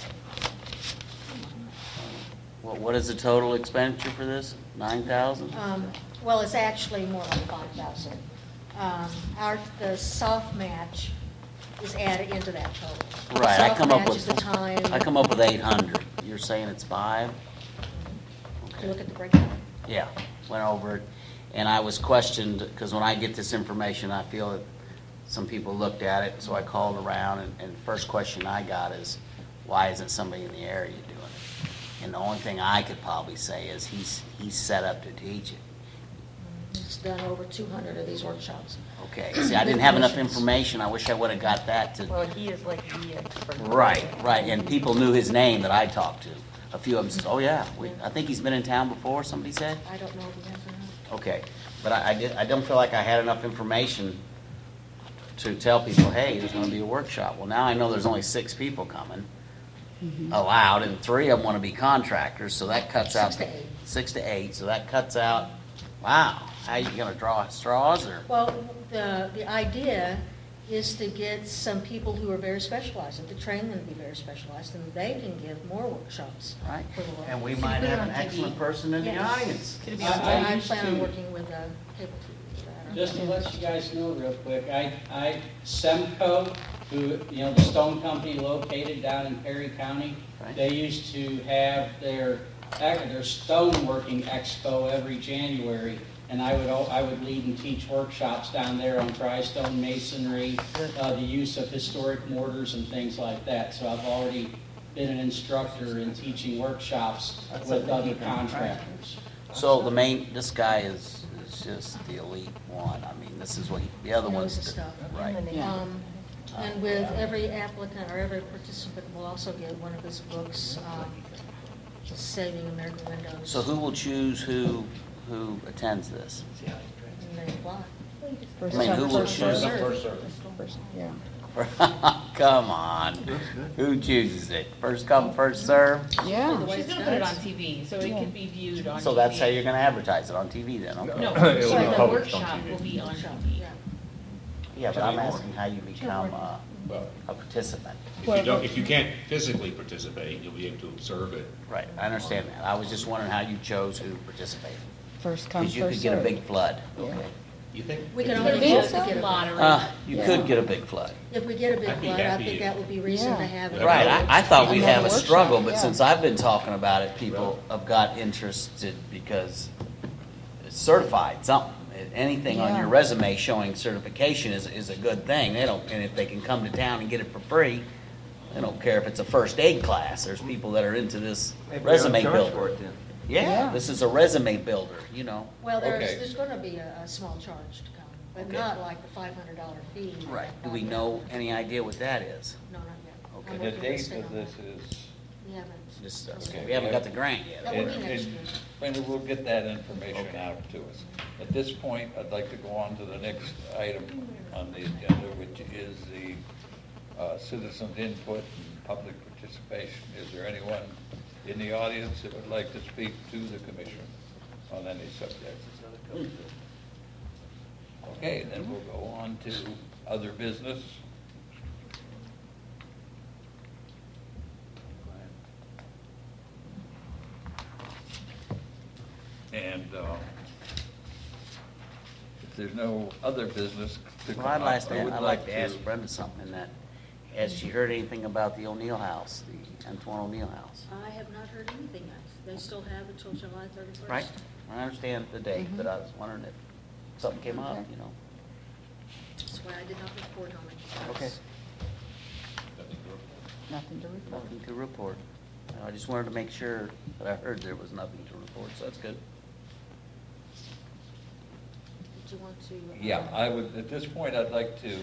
What is the total expenditure for this? 9,000? Well, it's actually more like 5,000. The soft match is added into that total. Right, I Soft come up match with, is the time. I come up with 800. You're saying it's 5? To look at the breakdown. Yeah, went over it, and I was questioned, because when I get this information, I feel that some people looked at it, so I called around, and the first question I got is, why isn't somebody in the area doing it? And the only thing I could probably say is he's set up to teach it. He's done over 200 of these workshops. Okay, see, I didn't have enough information, I wish I would have got that to. Well, he is like the expert. Right, and people knew his name that I talked to. A few of them said, oh yeah, I think he's been in town before, somebody said? I don't know if he has or not. Okay, but I don't feel like I had enough information to tell people, hey, there's gonna be a workshop. Well, now I know there's only 6 people coming allowed, and 3 of them wanna be contractors, so that cuts out. 6 to 8. 6 to 8, so that cuts out, wow, how you gonna draw straws, or? Well, the idea is to get some people who are very specialized, and to train them to be very specialized, and they can give more workshops. Right, for the world. and we Could might you put it have an on TV? excellent person in the Yes. audience. Could it be I- on I I used plan on to- working with cable TV for that. Just to let you guys know real quick, Semco, who, the stone company located down in Perry County, Right. they used to have their stone working expo every January, and I would lead and teach workshops down there on dry stone masonry, the use of historic mortars and things like that. So I've already been an instructor in teaching workshops with other contractors. So this guy is just the elite one. I mean, this is what the other He knows ones the did. stuff. Right. And with every applicant or every participant will also get one of his books, Saving American Windows. So who will choose who attends this? And they apply. I mean, who will choose? Yeah. Come on. Who chooses it? First come, first serve? Yeah. She's gonna put it on TV, so it can be viewed on TV. So that's how you're gonna advertise it on TV then, okay? No, It will so be the published on workshop TV. will be on Workshop, TV. yeah. Yeah, but I'm asking how you become Well, a participant. if you can't physically participate, you'll be able to observe it. Right, I understand that. I was just wondering how you chose who participated. First come, Because you could first get a served. big flood. Yeah. You think? We can if only you- hope to get a Lottery. You could get a big flood. If we get a big I'd be flood, I happy think if- that would be reason to Yeah. have it. Right, I thought we'd have a Another struggle, workshop, but yeah. since I've been talking about it, people have got interested because it's certified, something. Anything on Yeah. your resume showing certification is a good thing. They don't, and if they can come to town and get it for free, They don't care if it's a first aid class. There's people that are into this Maybe we ought to resume charge builder. for it then. Yeah, this is a resume builder, you know. Well, Okay. there's gonna be a small charge to come, but Okay. not like the $500 fee. Right. Do we know any idea what that is? No, not yet. Okay. I'm And the working with date Stan of on this that. is, We haven't. Just, Okay. we haven't got the grant yet. That will be and- next and- year. and we'll get that information out to us. At this point, I'd like to go on to the next item on the agenda, which is the citizens' input and public participation. Is there anyone in the audience that would like to speak to the commission on any subject? Okay, then we'll go on to other business. And if there's no other business to come Well, up, I would I'd like like to ask Brenda something in that. Has she heard anything about the O'Neill house, the Antoine O'Neill house? I have not heard anything else. They still have until July 31st. Right? I understand the date, but I was wondering if something came up, you know. That's why I did not report on it. Okay. Nothing to report. Nothing to report. I just wanted to make sure that I heard there was nothing to report, so that's good. Did you want to? Yeah, I would, at this point, I'd like to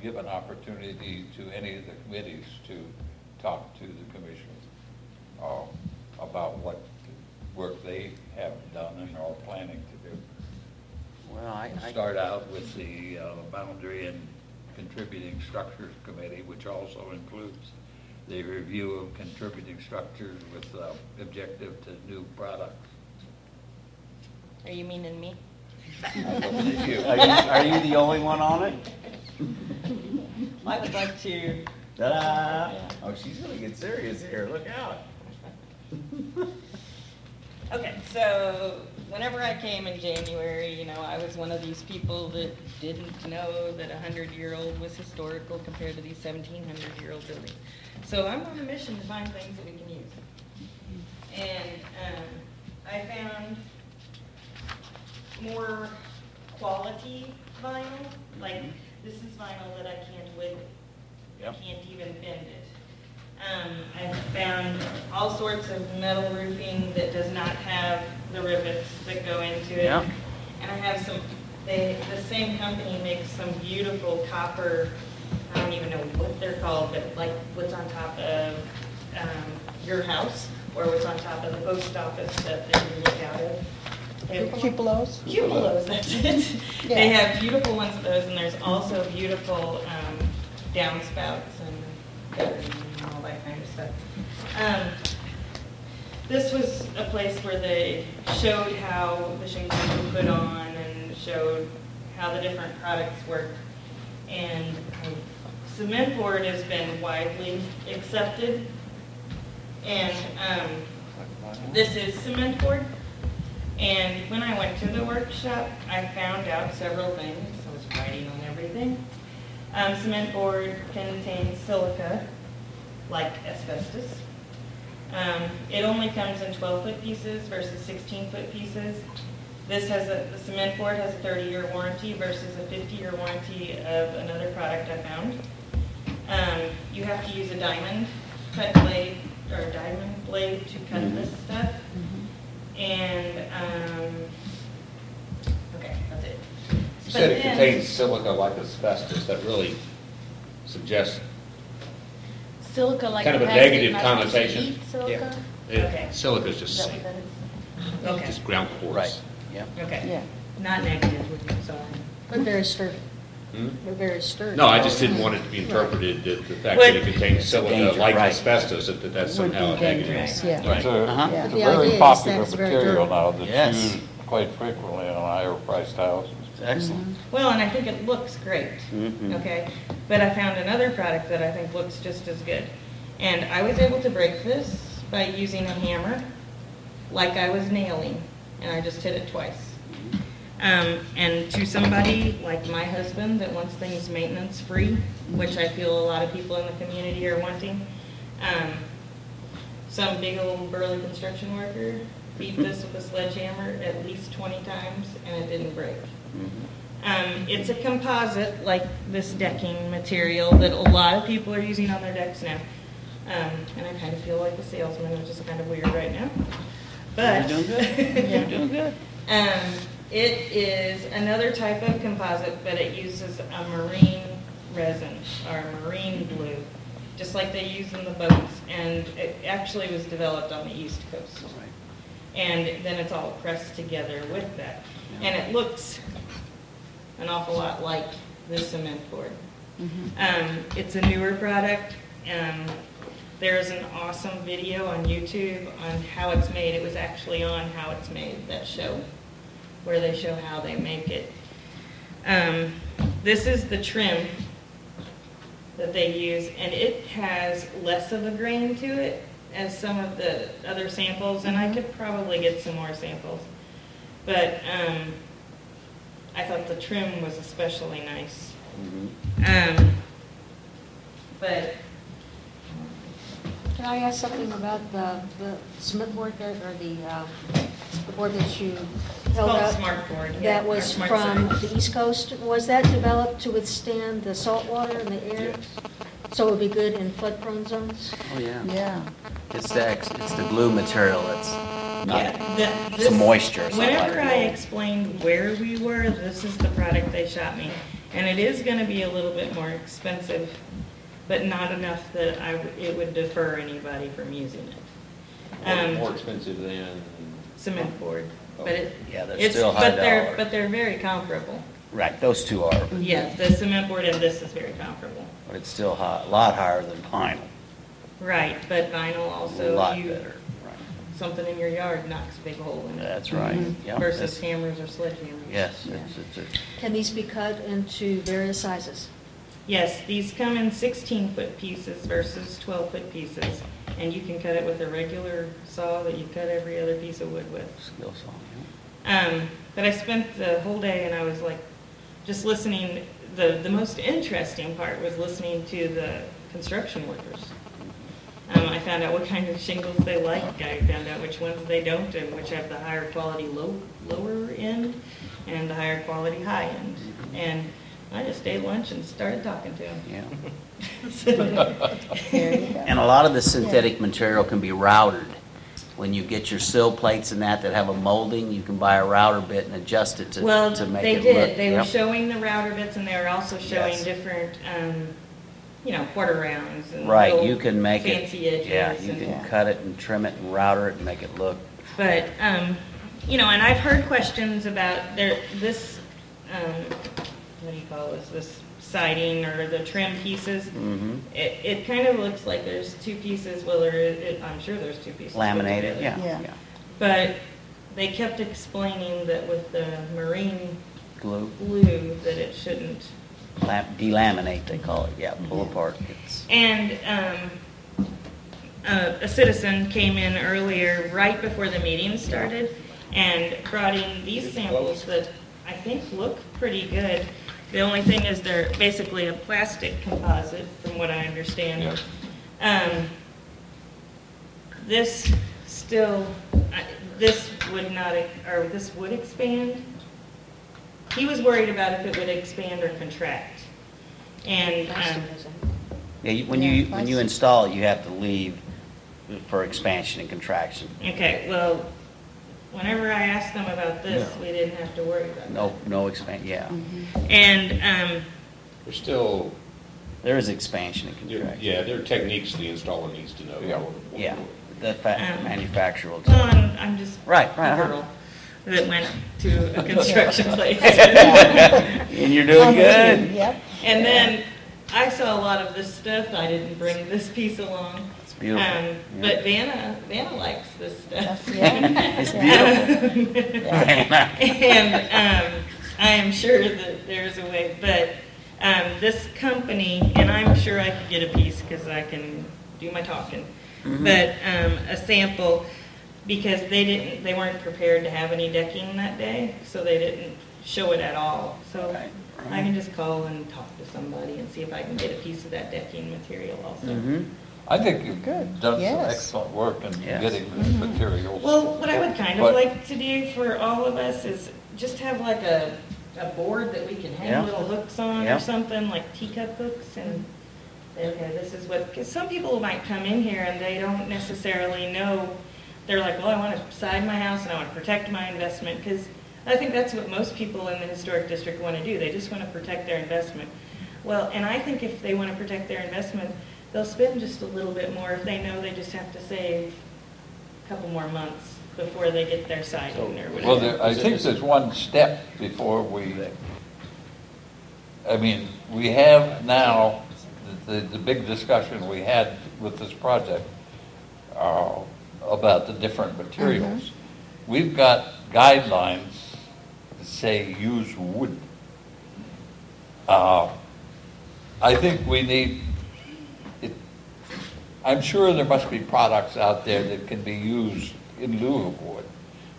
give an opportunity to any of the committees to talk to the commission about what work they have done and are planning to do. Well, I Start out with the Boundary and Contributing Structures Committee, which also includes the review of contributing structures with objective to new products. Are you meaning me? Are you the only one on it? I would like to. Ta-da! Oh, she's gonna get serious here, look out. Okay, so whenever I came in January, you know, I was one of these people that didn't know that a 100-year-old was historical compared to these 1,700-year-old buildings. So I'm on a mission to find things that we can use. And I found more quality vinyl, like this is vinyl that I can't wiggle. I can't even bend it. I found all sorts of metal roofing that does not have the rivets that go into it. Yep. And I have some, the same company makes some beautiful copper, I don't even know what they're called, but like what's on top of your house or what's on top of the post office that you look out of. They have Cupolas? Cupolas, that's it. Yeah. They have beautiful ones of those, and there's also beautiful downspouts and gutters and all that kind of stuff. This was a place where they showed how the shingles were put on and showed how the different products work. And cement board has been widely accepted. And this is cement board. And when I went to the workshop, I found out several things. I was writing on everything. Cement board contains silica, like asbestos. It only comes in 12-foot pieces versus 16-foot pieces. This has the cement board has a 30-year warranty versus a 50-year warranty of another product I found. You have to use a diamond cut blade or a diamond blade to cut this stuff. And, okay, that's it. You said it contains silica like asbestos. That really suggests Silica like kind of a plastic, negative not supposed to connotation. eat silica? Okay. Silica's Is just that what that is? Okay. just ground quartz. Right, yeah. Okay. Yeah. Not negative with you, sorry. But very sturdy. Hmm? They're very sturdy. No, I just didn't want it to be interpreted that the fact What- that it contains silica Danger, like right. asbestos, that that's Would somehow a be negative. dangerous, yeah. Right. It's a, Uh-huh. Yeah. it's a The idea very is popular that it's very material durable. now that's Yes. used quite frequently on higher priced houses. Excellent. Well, and I think it looks great, Mhm. okay? But I found another product that I think looks just as good. And I was able to break this by using a hammer, like I was nailing, and I just hit it twice. And to somebody like my husband that wants things maintenance free, which I feel a lot of people in the community are wanting, some big old burly construction worker beat this with a sledgehammer at least 20 times and it didn't break. It's a composite, like this decking material that a lot of people are using on their decks now. And I kind of feel like a salesman, which is kind of weird right now. But You're doing good. You're doing good. It is another type of composite, but it uses a marine resin or marine glue, just like they use in the boats. And it actually was developed on the East Coast. And then it's all pressed together with that. And it looks an awful lot like this cement board. It's a newer product. There's an awesome video on YouTube on how it's made. It was actually on How It's Made, that show, where they show how they make it. This is the trim that they use, and it has less of a grain to it as some of the other samples, and I could probably get some more samples. But I thought the trim was especially nice. But Can I ask something about the cement board there, or the board that you held called up? Smart Board, yeah, That was or Smart from Side. the East Coast. Was that developed to withstand the salt water in the air? So it would be good in flood-prone zones? Oh, yeah. Yeah. It's the glue material that's not, This- some moisture or something like Whenever that. I explained where we were, this is the product they shot me. And it is gonna be a little bit more expensive, but not enough that it would deter anybody from using it. More expensive than? Cement board, but it. Yeah, they're it's- still high but they're- dollar. But they're very comparable. Right, those two are, Yeah, the cement board and this is very comparable. but it's still a lot higher than vinyl. Right, but vinyl A also, lot better, right. something in your yard knocks a big hole in it. That's right. Yep, Versus that's- hammers or sledgehammers. Yes, it's Can these be cut into various sizes? Yes, these come in 16-foot pieces versus 12-foot pieces, and you can cut it with a regular saw that you cut every other piece of wood with. skill saw, yeah. But I spent the whole day and I was like, just listening. The most interesting part was listening to the construction workers. I found out what kind of shingles they like. I found out which ones they don't, and which have the higher quality lower end and the higher quality high end. And I just ate lunch and started talking to them. Yeah. And a lot of the synthetic material can be routed. When you get your sill plates and that have a molding, you can buy a router bit and adjust it to make Well, it look. they did. They were Yep. showing the router bits, and they were also showing Yes. different, quarter rounds and Right, little you can make it. fancy edges. Yeah, you and- can cut it and trim it and router it and make it look. But, and I've heard questions about this, what do you call this siding or the trim pieces. Mm-hmm. It kind of looks like there's two pieces, well, I'm sure there's two pieces. put Laminated, together. yeah. But they kept explaining that with the marine Glue, glue, that it shouldn't. delaminate they call it, yeah, pull apart. It's, And a citizen came in earlier, right before the meeting started, and brought in these samples that I think look pretty good. The only thing is they're basically a plastic composite, from what I understand. This still, this would not, or this would expand. He was worried about if it would expand or contract. And, yeah, when you install it, you have to leave for expansion and contraction. okay, well, whenever I asked them about this, we didn't have to worry about that. No expand, yeah. And, There's still, There is expansion and contraction. yeah, there are techniques the installer needs to know. Yeah, the manufacturer will well, tell you. I'm just Right, a uh-huh. girl that went to a construction place. And you're doing good. Yep. And then I saw a lot of this stuff. I didn't bring this piece along. It's beautiful. But Vanna likes this stuff. It's beautiful. And I am sure that there's a way, but this company, and I'm sure I could get a piece because I can do my talking, but a sample, because they weren't prepared to have any decking that day, so they didn't show it at all. So I can just call and talk to somebody and see if I can get a piece of that decking material also. I think you've Good. done some Yes. excellent work in Yes. getting the materials. Well, what I would kind of But- like to do for all of us is just have like a a board that we can hang Yeah. little hooks on Yeah. or something, like teacup hooks, and okay, this is what, because some people might come in here and they don't necessarily know, they're like, well, I want to side my house and I want to protect my investment, because I think that's what most people in the historic district want to do. They just want to protect their investment. Well, and I think if they want to protect their investment, they'll spend just a little bit more if they know they just have to save a couple more months before they get their siding or whatever. Well, I think there's one step before we have now, the big discussion we had with this project about the different materials. We've got guidelines that say use wood. I think we need, I'm sure there must be products out there that can be used in lieu of wood.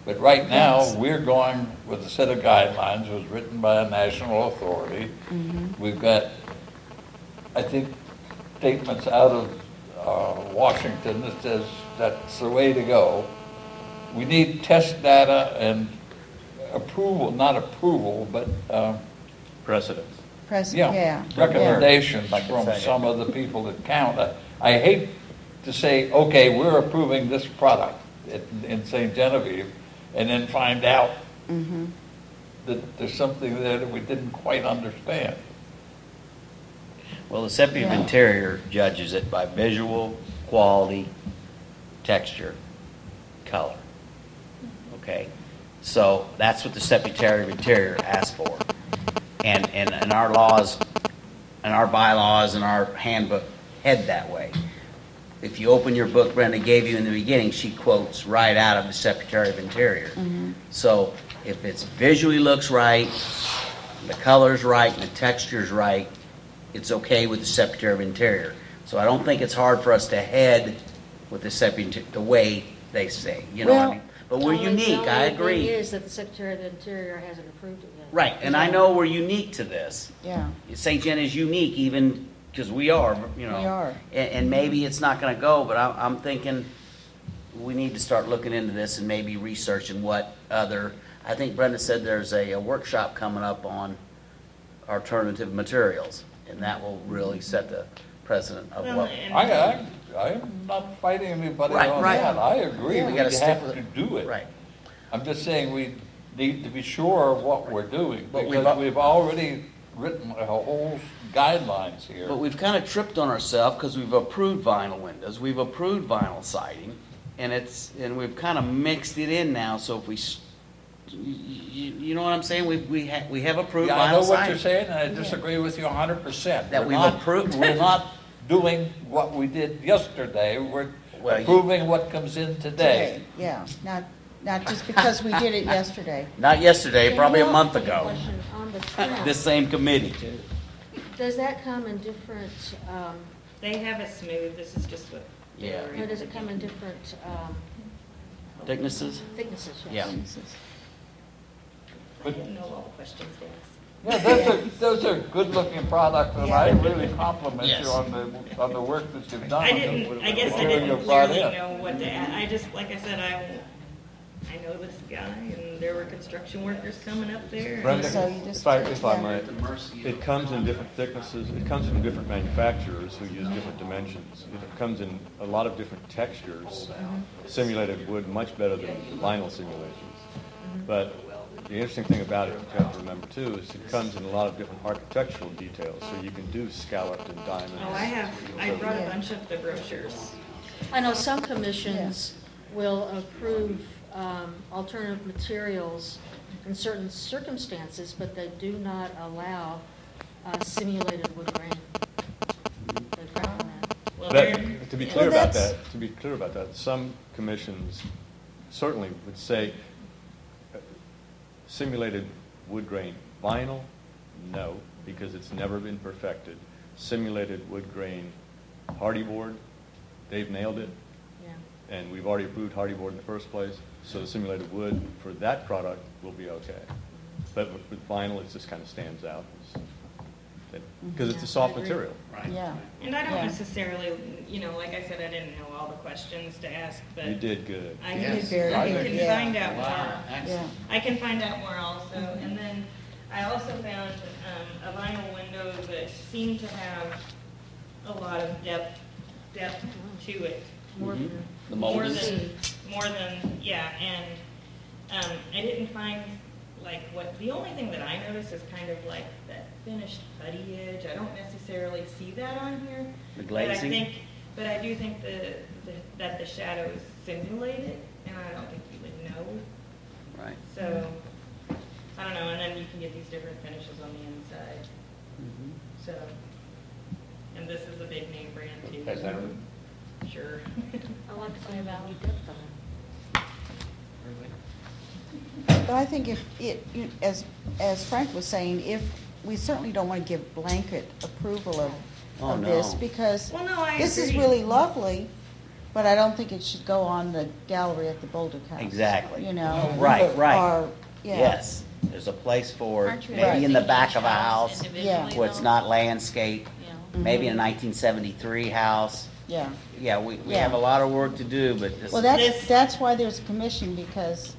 But right now, we're going with a set of guidelines. It was written by a national authority. We've got, I think, statements out of Washington that says that's the way to go. We need test data and approval, not approval, but Precedents. Yeah. recommendations Like from it's some of the people that count. I hate to say, okay, we're approving this product in St. Genevieve, and then find out that there's something there that we didn't quite understand. Well, the Secretary of Interior judges it by visual, quality, texture, color. Okay? So that's what the Secretary of Interior asked for. And our laws, and our bylaws, and our handbook head that way. If you open your book Brenda gave you in the beginning, she quotes right out of the Secretary of Interior. So if it's visually looks right, the color's right, and the texture's right, it's okay with the Secretary of Interior. So I don't think it's hard for us to head with the Secretary, the way they say, you know what I mean? But we're unique, I agree. The thing is that the Secretary of the Interior hasn't approved it yet. Right, and I know we're unique to this. Yeah. St. Jen is unique even, because we are, you know. We are. And maybe it's not gonna go, but I'm thinking we need to start looking into this and maybe researching what other, I think Brenda said there's a workshop coming up on alternative materials, and that will really set the precedent of Well, what. and- I'm not fighting anybody Right, on right. that. I agree, Yeah, we we gotta stick have with to it. do it. Right. I'm just saying we need to be sure of what we're doing, But because we've already written a whole guidelines here. But we've kind of tripped on ourselves because we've approved vinyl windows, we've approved vinyl siding, and we've kind of mixed it in now. So if we, you know what I'm saying? We have approved Yeah, I vinyl know what siding. you're saying, and I disagree with you 100%. That We're we've not- approved. We're not doing what we did yesterday, we're Well, approving what comes in today. Yeah, not just because we did it yesterday. Not yesterday, Can probably you a month ask me ago. question on the trim? This same committee. Does that come in different, They have a smooth, this is just what. they Yeah. were or able does to it come do. in different Thicknesses? thicknesses? Yeah. I didn't know all the questions to ask. Yeah, those are good-looking products, and I Yeah. really compliment Yes. you on the work that you've done. I and didn't, the I guess I material didn't you've brought clearly in. know what to add. I just, like I said, I know this guy, and there were construction workers coming up there. Brenda, So you just- if I yeah. might, it comes in different thicknesses, it comes from different manufacturers who use different dimensions. It comes in a lot of different textures. Simulated wood much better than vinyl simulations. But the interesting thing about it, you have to remember too, is it comes in a lot of different architectural details. So you can do scalloped and diamonds. Oh, I brought a bunch of the brochures. I know some commissions will approve alternative materials in certain circumstances, but they do not allow simulated wood grain. They frown on that. Well, That- they're- to be yeah. clear Well, about that's- that, some commissions certainly would say simulated wood grain vinyl, no, because it's never been perfected. Simulated wood grain hardy board, they've nailed it, Yeah. and we've already approved hardy board in the first place, so the simulated wood for that product will be okay. But with vinyl, it just kind of stands out, because it's a soft material. Yeah. And I don't Yeah. necessarily, like I said, I didn't know all the questions to ask, but. You did good. I You can, did very I good, can yeah. find out more. Yeah. I can find out more also, and then, I also found a vinyl window that seemed to have a lot of depth to it. More Mhm. than- The More moldings? than, yeah, and I didn't find, like, the only thing that I noticed is kind of like that finished putty edge. I don't necessarily see that on here. The glazing? But I do think that the shadows simulate it, and I don't think you would know. Right. So, I don't know, and then you can get these different finishes on the inside, Mhm. so. And this is a big name brand too. Has that room? Sure. I like to find out depth on it. But I think as Frank was saying, if, we certainly don't want to give blanket approval of this, no. because Well, no, I this is agree. really lovely, but I don't think it should go on the gallery at the Boulder House. Exactly. You know? Right, right. Or, yeah. Yes, there's a place for it, Aren't you maybe in the thinking back each of a house, individually, where it's though? not landscape, Yeah. maybe a 1973 house. Yeah. Yeah, we Yeah. have a lot of work to do, but this Well, is, that's why there's a commission, because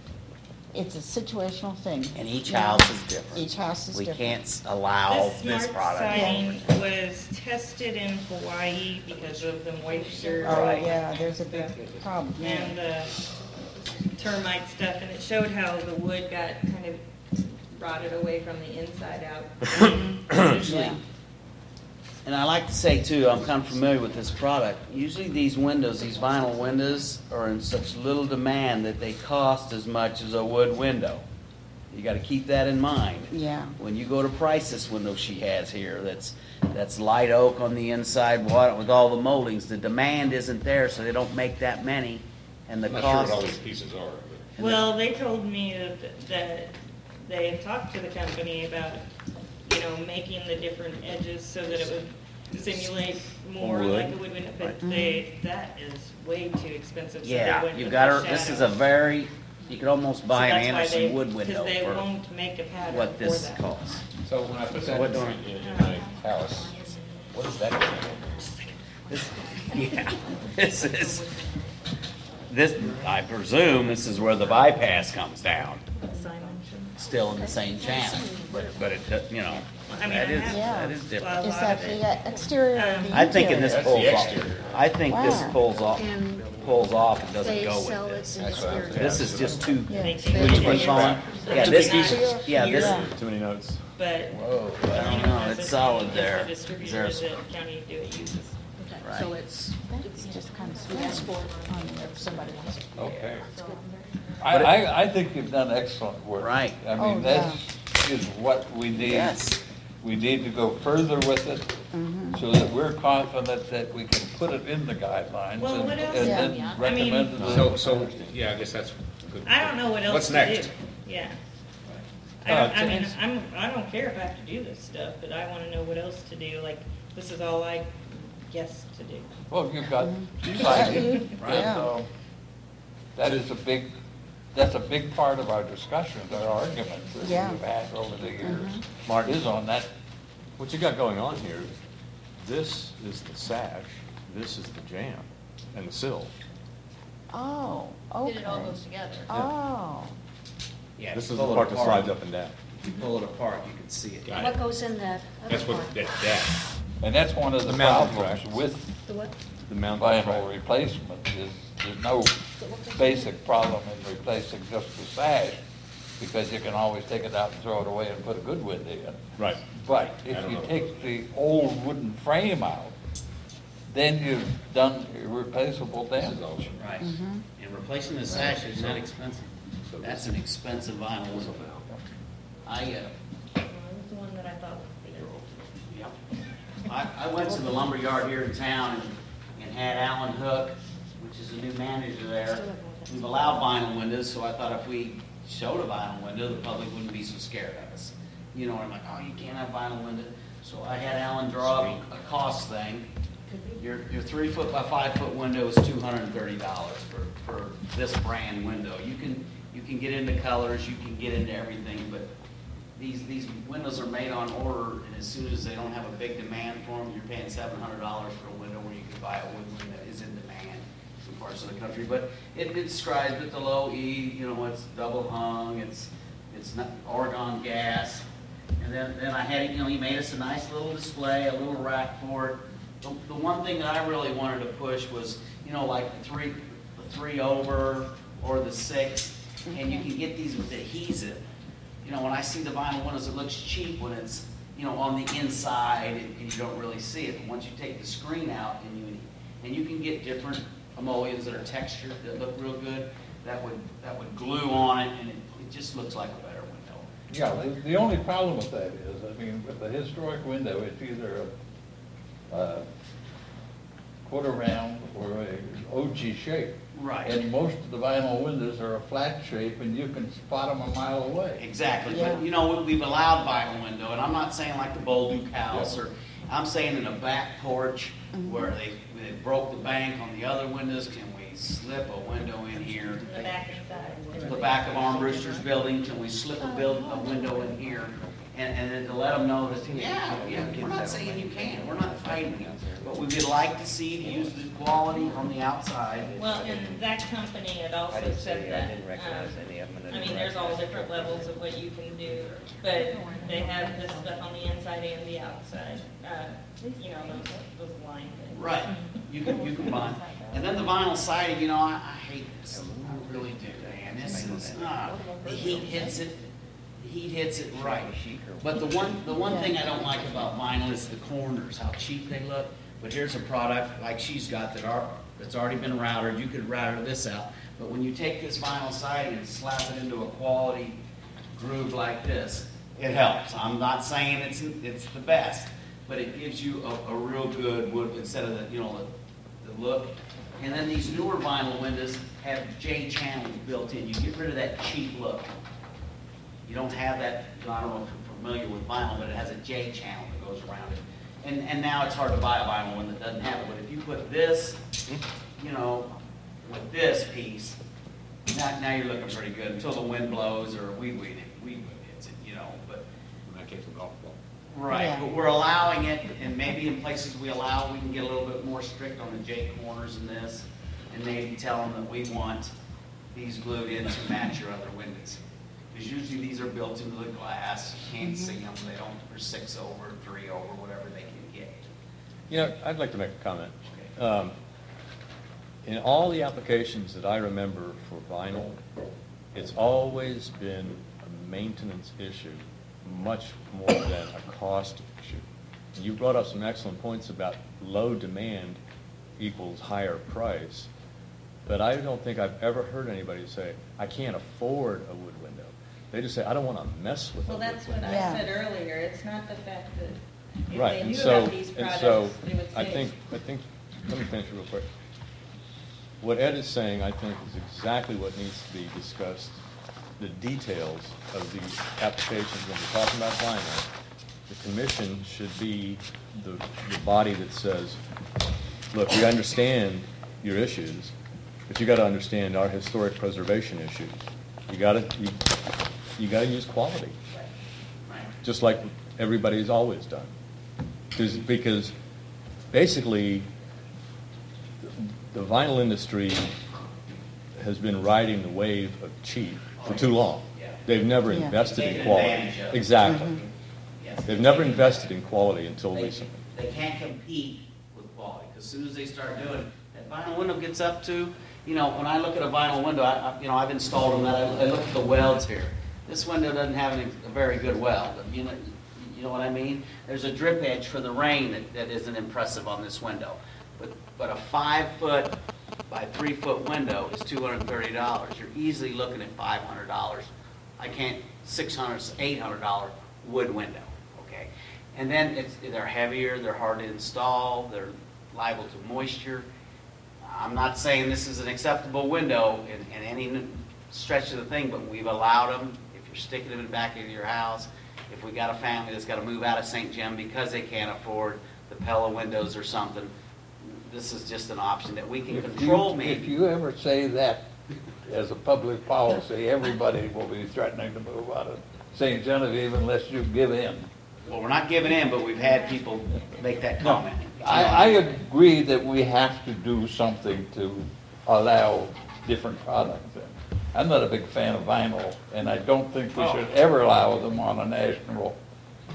it's a situational thing. and each You know? house is different. Each house is We different. can't allow This this smart product. siding was tested in Hawaii because of the moisture. Oh, Right. yeah, there's a big problem. And the termite stuff, and it showed how the wood got kind of rotted away from the inside out. Usually, Yeah. and I like to say too, I'm kind of familiar with this product. Usually these windows, these vinyl windows, are in such little demand that they cost as much as a wood window. You got to keep that in mind. Yeah. When you go to price this window she has here, that's light oak on the inside with all the moldings. The demand isn't there, so they don't make that many, and the I'm not sure what all cost. these pieces are, but. Well, they told me that they had talked to the company about, making the different edges so that it would simulate more Wood. like a wood window, but that is way too expensive. So they Yeah, went you've with got the her. This is shadow. a very. You could almost buy an So that's why Anderson wood window Because they for won't make a pattern what for this that. costs. So when I put that what in do my house, what is that? This, yeah, this. I presume this is where the bypass comes down. Still in the same channel, but it, I mean, that I is have- that is different. Is that the exterior or the I think in this That's the pulls off. exterior. I think this Wow. pulls off and doesn't They go sell with it this. in the spirit. This is just too. Yeah. They What take do you think, it Colin? Yeah, Too this. big. Yeah, this. Yeah. Too many notes. But. Whoa, I don't know. It's solid there. Is there Distributor a- that county do it uses. Okay, Right. so it's just kind of sweet. transport on there if somebody wants it. Okay. I think you've done excellent work. Right. I Oh, mean, that is what we need. Yes. We need to go further with it so that we're confident that we can put it in the guidelines Well, and what else? and Yeah. then I recommend mean- it. So, yeah, I guess that's good. I don't know what else What's to next? do. Yeah. Uh, I don't care if I have to do this stuff, but I want to know what else to do. Like, this is all I guess to do. Well, you've got siding, Right. and, that's a big part of our discussions, our arguments that Yeah. we've had over the years. Mark, Is on that. what you got going on here, this is the sash, this is the jamb, and the sill. Oh, okay. It all goes together. Oh, Yeah, This if is you the pull it part that apart, slides up and down. If you pull it apart, you can see it. Got What it. goes in that other That's what, part? that. And that's one of the The mounting problems tracks. with The what? The mount. vinyl replacement is there's no basic problem in replacing just the sash, because you can always take it out and throw it away and put a good window in. Right. But if you take the old wooden frame out, then you've done irreplaceable damage. Right. And replacing the sash is not expensive. That's an expensive vinyl window. I, This is the one that I thought was bigger. I went to the lumber yard here in town and had Alan Hook, which is a new manager there. We've allowed vinyl windows, so I thought if we showed a vinyl window, the public wouldn't be so scared of us. You know, I'm like, oh, you can't have vinyl window. So I had Alan draw up a cost thing. Your 3 foot by 5 foot window is $230 for this brand window. You can get into colors, you can get into everything, but these windows are made on order, and as soon as they don't have a big demand for them, you're paying $700 for a window where you could buy a wood window that is in demand in parts of the country. But it describes with the low E, it's double hung, it's not argon gas, then I had, he made us a nice little display, a little rack for it. The one thing that I really wanted to push was, like the three over or the 6, and you can get these with adhesive. When I see the vinyl windows, it looks cheap when it's, on the inside and you don't really see it. But once you take the screen out and you can get different emollients that are textured that look real good, that would glue on it, and it just looks like a better window. Yeah, the only problem with that is, with the historic window, it's either a quarter round or a OG shape. Right. And most of the vinyl windows are a flat shape, and you can spot them a mile away. Exactly, Yeah. but we've allowed vinyl window, and I'm not saying like the Bolduc house, or I'm saying in a back porch where they broke the bank on the other windows. Can we slip a window in here? In the back inside. The back of Armbruster's building, can we slip a window in here? And then to let them know that, we're not saying you can't, we're not fighting you, but we would like to see you use the quality on the outside. Well, and that company had also said that, there's all different levels of what you can do, but they have this stuff on the inside and the outside, those line things. Right, you can buy. And then the vinyl siding, I hate this, I really do, man, this is, the heat hits it. He hits it right. But the one thing I don't like about vinyl is the corners, how cheap they look. But here's a product like she's got that's already been routed. You could router this out. But when you take this vinyl siding and slap it into a quality groove like this, it helps. I'm not saying it's the best, but it gives you a real good wood instead of the look. And then these newer vinyl windows have J channels built in. You get rid of that cheap look. You don't have that, I don't know if you're familiar with vinyl, but it has a J channel that goes around it. And now it's hard to buy a vinyl one that doesn't have it. But if you put this, with this piece, now you're looking pretty good until the wind blows or weed hits it, but. In that case, a golf ball. Right, Yeah. but we're allowing it, and maybe in places we can get a little bit more strict on the J corners in this, and maybe tell them that we want these glued in to match your other windows. Because usually these are built into the glass, you can't see them, they're 6 over, 3 over, whatever they can get. I'd like to make a comment. In all the applications that I remember for vinyl, it's always been a maintenance issue, much more than a cost issue. And you brought up some excellent points about low demand equals higher price, but I don't think I've ever heard anybody say, I can't afford a wood window. They just say, I don't want to mess with Well, a wood that's what window. I said earlier. It's not the fact that if Right, they and knew so, about these and products, so, they would I say. think, let me finish real quick. What Ed is saying, I think, is exactly what needs to be discussed. The details of the applications, when we're talking about vinyl, the commission should be the body that says, look, we understand your issues, but you got to understand our historic preservation issues. You got to use quality, just like everybody's always done. Because basically, the vinyl industry has been riding the wave of cheap for too long. They've never Yeah. invested in Taken quality. advantage of it. Exactly. Yes. They've never invested in quality until recently. They can't compete with quality, because as soon as they start doing it, that vinyl window gets up to, when I look at a vinyl window, I've installed them, I look at the welds here. This window doesn't have a very good weld, you know what I mean? There's a drip edge for the rain that isn't impressive on this window. But a 5-foot by 3-foot window is $230. You're easily looking at $500. $600, $800 wood window, okay? And then they're heavier, they're hard to install, they're liable to moisture. I'm not saying this is an acceptable window in any stretch of the thing, but we've allowed them. If you're sticking them in the back of your house, if we got a family that's got to move out of St. Jim because they can't afford the Pella windows or something, this is just an option that we can control maybe. If you ever say that as a public policy, everybody will be threatening to move out of St. Genevieve unless you give in. Well, we're not giving in, but we've had people make that comment. I agree that we have to do something to allow different products in. I'm not a big fan of vinyl, and I don't think we should ever allow them on a national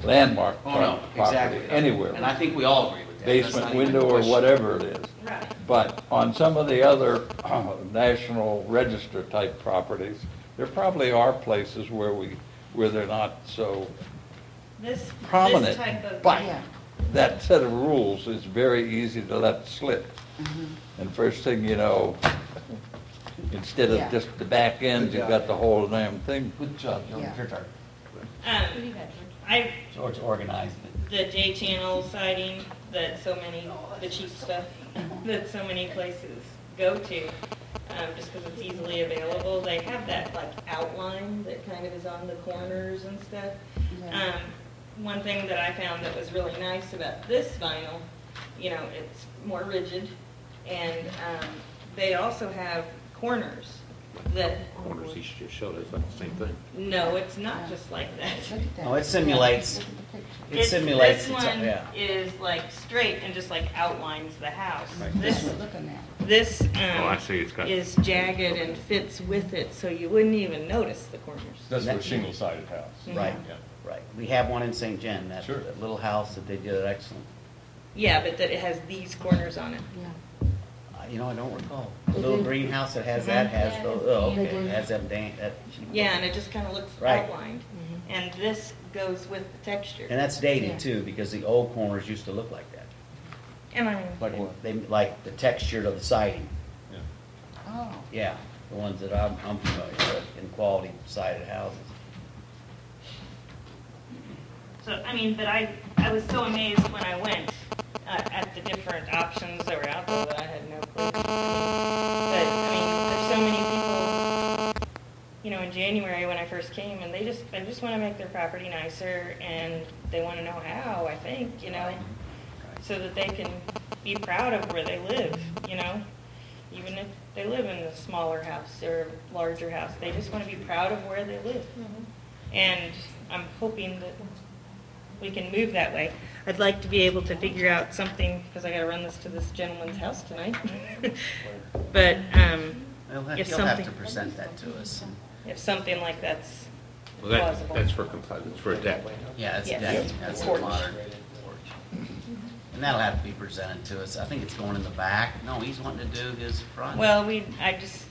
landmark Oh, no, property exactly. anywhere. And I think we all agree with that. That's Basement not even a window or question. whatever it is. Right. But on some of the other National Register type properties, there probably are places where they're not so This prominent. type of. But Yeah. that set of rules is very easy to let slip. And first thing you know, instead of Yeah. just the back end, you've got the whole damn thing. Good job, George. Yeah. Your turn. I, George organized it. the J-channel siding that so many, the cheap stuff that so many places go to, just because it's easily available. They have that like outline that kind of is on the corners and stuff. Yeah. One thing that I found that was really nice about this vinyl, you know, it's more rigid, and they also have corners that, Corners he just showed us, like the same thing. no, it's not just like that. Look at that. Oh, it simulates, Look at the picture. it simulates, This it's, one yeah. is like straight and just like outlines the house. Right. This, Look on that. this Oh, I see, it's got. is jagged and fits with it, so you wouldn't even notice the corners. That's for a single-sided house. Right, Yeah. right. We have one in St. John, that Sure. that little house that they did excellent. Yeah, but that it has these corners on it. Yeah. You know, I don't recall. They The little do. greenhouse that has that has Yeah, those, they oh, do. okay, it has that that. Yeah, and it just kind of looks Right. outlined. And this goes with the texture. And that's Yeah. dated too, because the old corners used to look like that. And I, Like, they, like the texture of the siding. Oh, Yeah, the ones that I'm familiar with in quality sided houses. so, I mean, but I was so amazed when I went at the different options that were out there that I had no clue. But, I mean, there's so many people, you know, in January when I first came, and they just want to make their property nicer, and they want to know how, I think, you know, so that they can be proud of where they live, you know, even if they live in a smaller house or larger house, they just want to be proud of where they live. And I'm hoping that we can move that way. I'd like to be able to figure out something, because I got to run this to this gentleman's house tonight. But You'll have, if you'll have to something, present that to us. if something like that's Well, that, plausible. that's for compliance, it's for a deck. Yeah, it's, Yes. that's a Porch. modern porch. And that'll have to be presented to us. I think it's going in the back. No, he's wanting to do his front. Well, I just,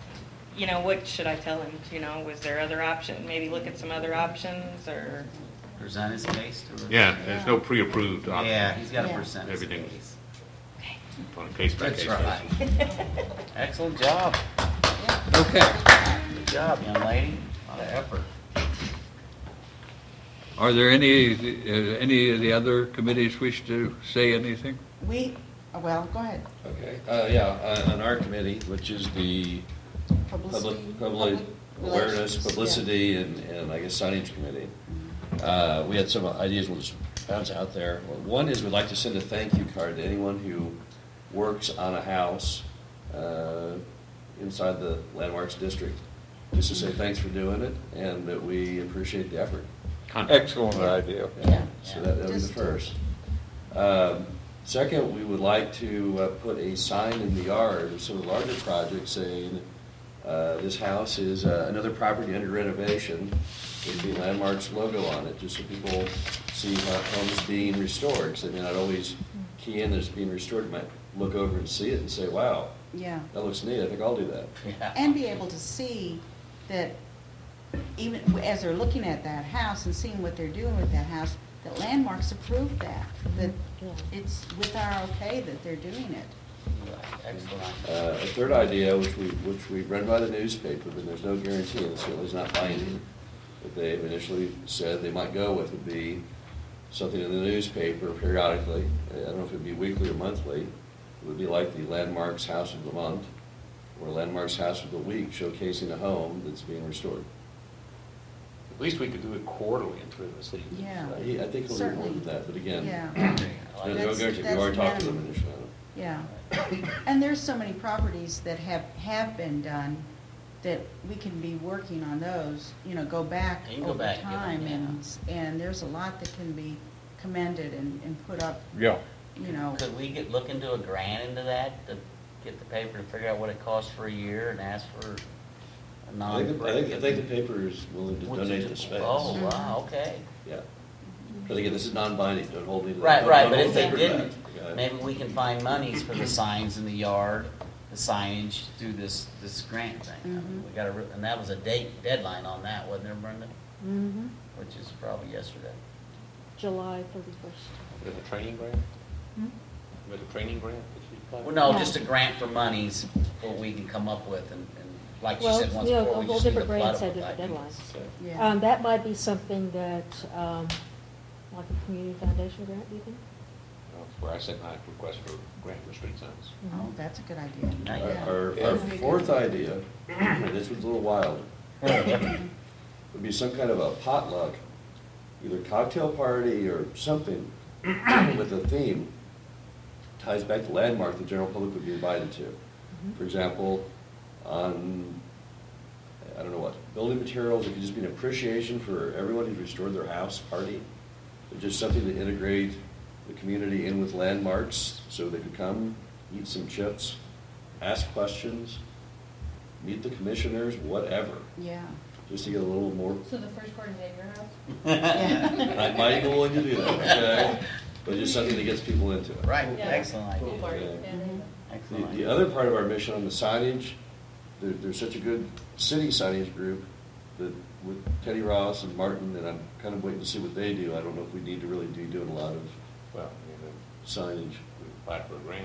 you know, what should I tell him? You know, was there other option? Maybe look at some other options, or, Present his case to us. Yeah, there's no pre-approved option. Yeah, he's got to Yeah. present his Everything. case. On a case-by-case That's basis. right. Excellent job. Okay. Good job, young lady. A lot of effort. Are there any of the other committees wish to say anything? well, go ahead. Okay, on our committee, which is the public awareness, relations, publicity, and I guess signage committee, we had some ideas we'll just bounce out there. One is we'd like to send a thank you card to anyone who works on a house inside the Landmarks district, just to say thanks for doing it and that we appreciate the effort. Excellent idea. Yeah. So that would be the Just- first. Second, we would like to put a sign in the yard of some of the larger projects saying, this house is another property under renovation with the Landmarks logo on it, just so people see how homes being restored. Because they may not always key in that it's being restored. They might look over and see it and say, wow, Yeah. that looks neat. I think I'll do that. Yeah. And be able to see that even as they're looking at that house and seeing what they're doing with that house, that Landmarks approved that it's with our okay that they're doing it. Excellent. A third idea, which we read by the newspaper, but there's no guarantee, and it certainly is not binding, that they initially said they might go with would be something in the newspaper periodically. I don't know if it would be weekly or monthly. It would be like the Landmarks House of the Month or Landmarks House of the Week, showcasing a home that's being restored. At least we could do it quarterly in Trinity. Yeah. I think he'll do more than that, but again, Yeah. no That's- guarantee. We that's already talked to them minimum. initially. Yeah. And there's so many properties that have been done that we can be working on those, you know, go back You can go over back and give time them, and there's a lot that can be commended and put up, Yeah. you know. Could we look into a grant into that to get the paper to figure out what it costs for a year and ask for a I think the paper is willing to donate the space. Oh, wow, okay. Yeah. Because again, this is non-binding, don't hold me to that. Right, Don't- right, don't but if hold they me to didn't, that, okay? maybe we can find monies for the signs in the yard, the signage through this grant thing. I mean, we got and that was a deadline on that, wasn't there, Brenda? Mm-hmm. Which is probably yesterday. July 31st. With a training grant? Hmm? With a training grant that you applied? Well, no, Yeah. just a grant for monies, what we can come up with, and like you Well, said once you know, before, we all just need to different flood grants have them with different ideas. deadlines. Yeah. That might be something that, like a community foundation grant, do you think? That's where I sent my request for grant for street signs. Oh, that's a good idea. Now you have- Our fourth idea, and this was a little wild, would be some kind of a potluck, either cocktail party or something with a theme, ties back to Landmark the general public would be invited to. For example, on, I don't know what, building materials, it could just be an appreciation for everyone who's restored their house party. Or just something to integrate the community in with Landmarks, so they could come, eat some chips, ask questions, meet the commissioners, whatever, Yeah. just to get a little more. So the first party at your house? Yeah. I might be willing to do that, okay? But just something that gets people into it. Right, Yeah. excellent Pool idea. party. Yeah. Yeah. Excellent The idea. other part of our mission on the signage, there's such a good city signage group that with Teddy Ross and Martin, and I'm kind of waiting to see what they do. I don't know if we need to really be doing a lot of Well, I signage. mean, we applied for a grant.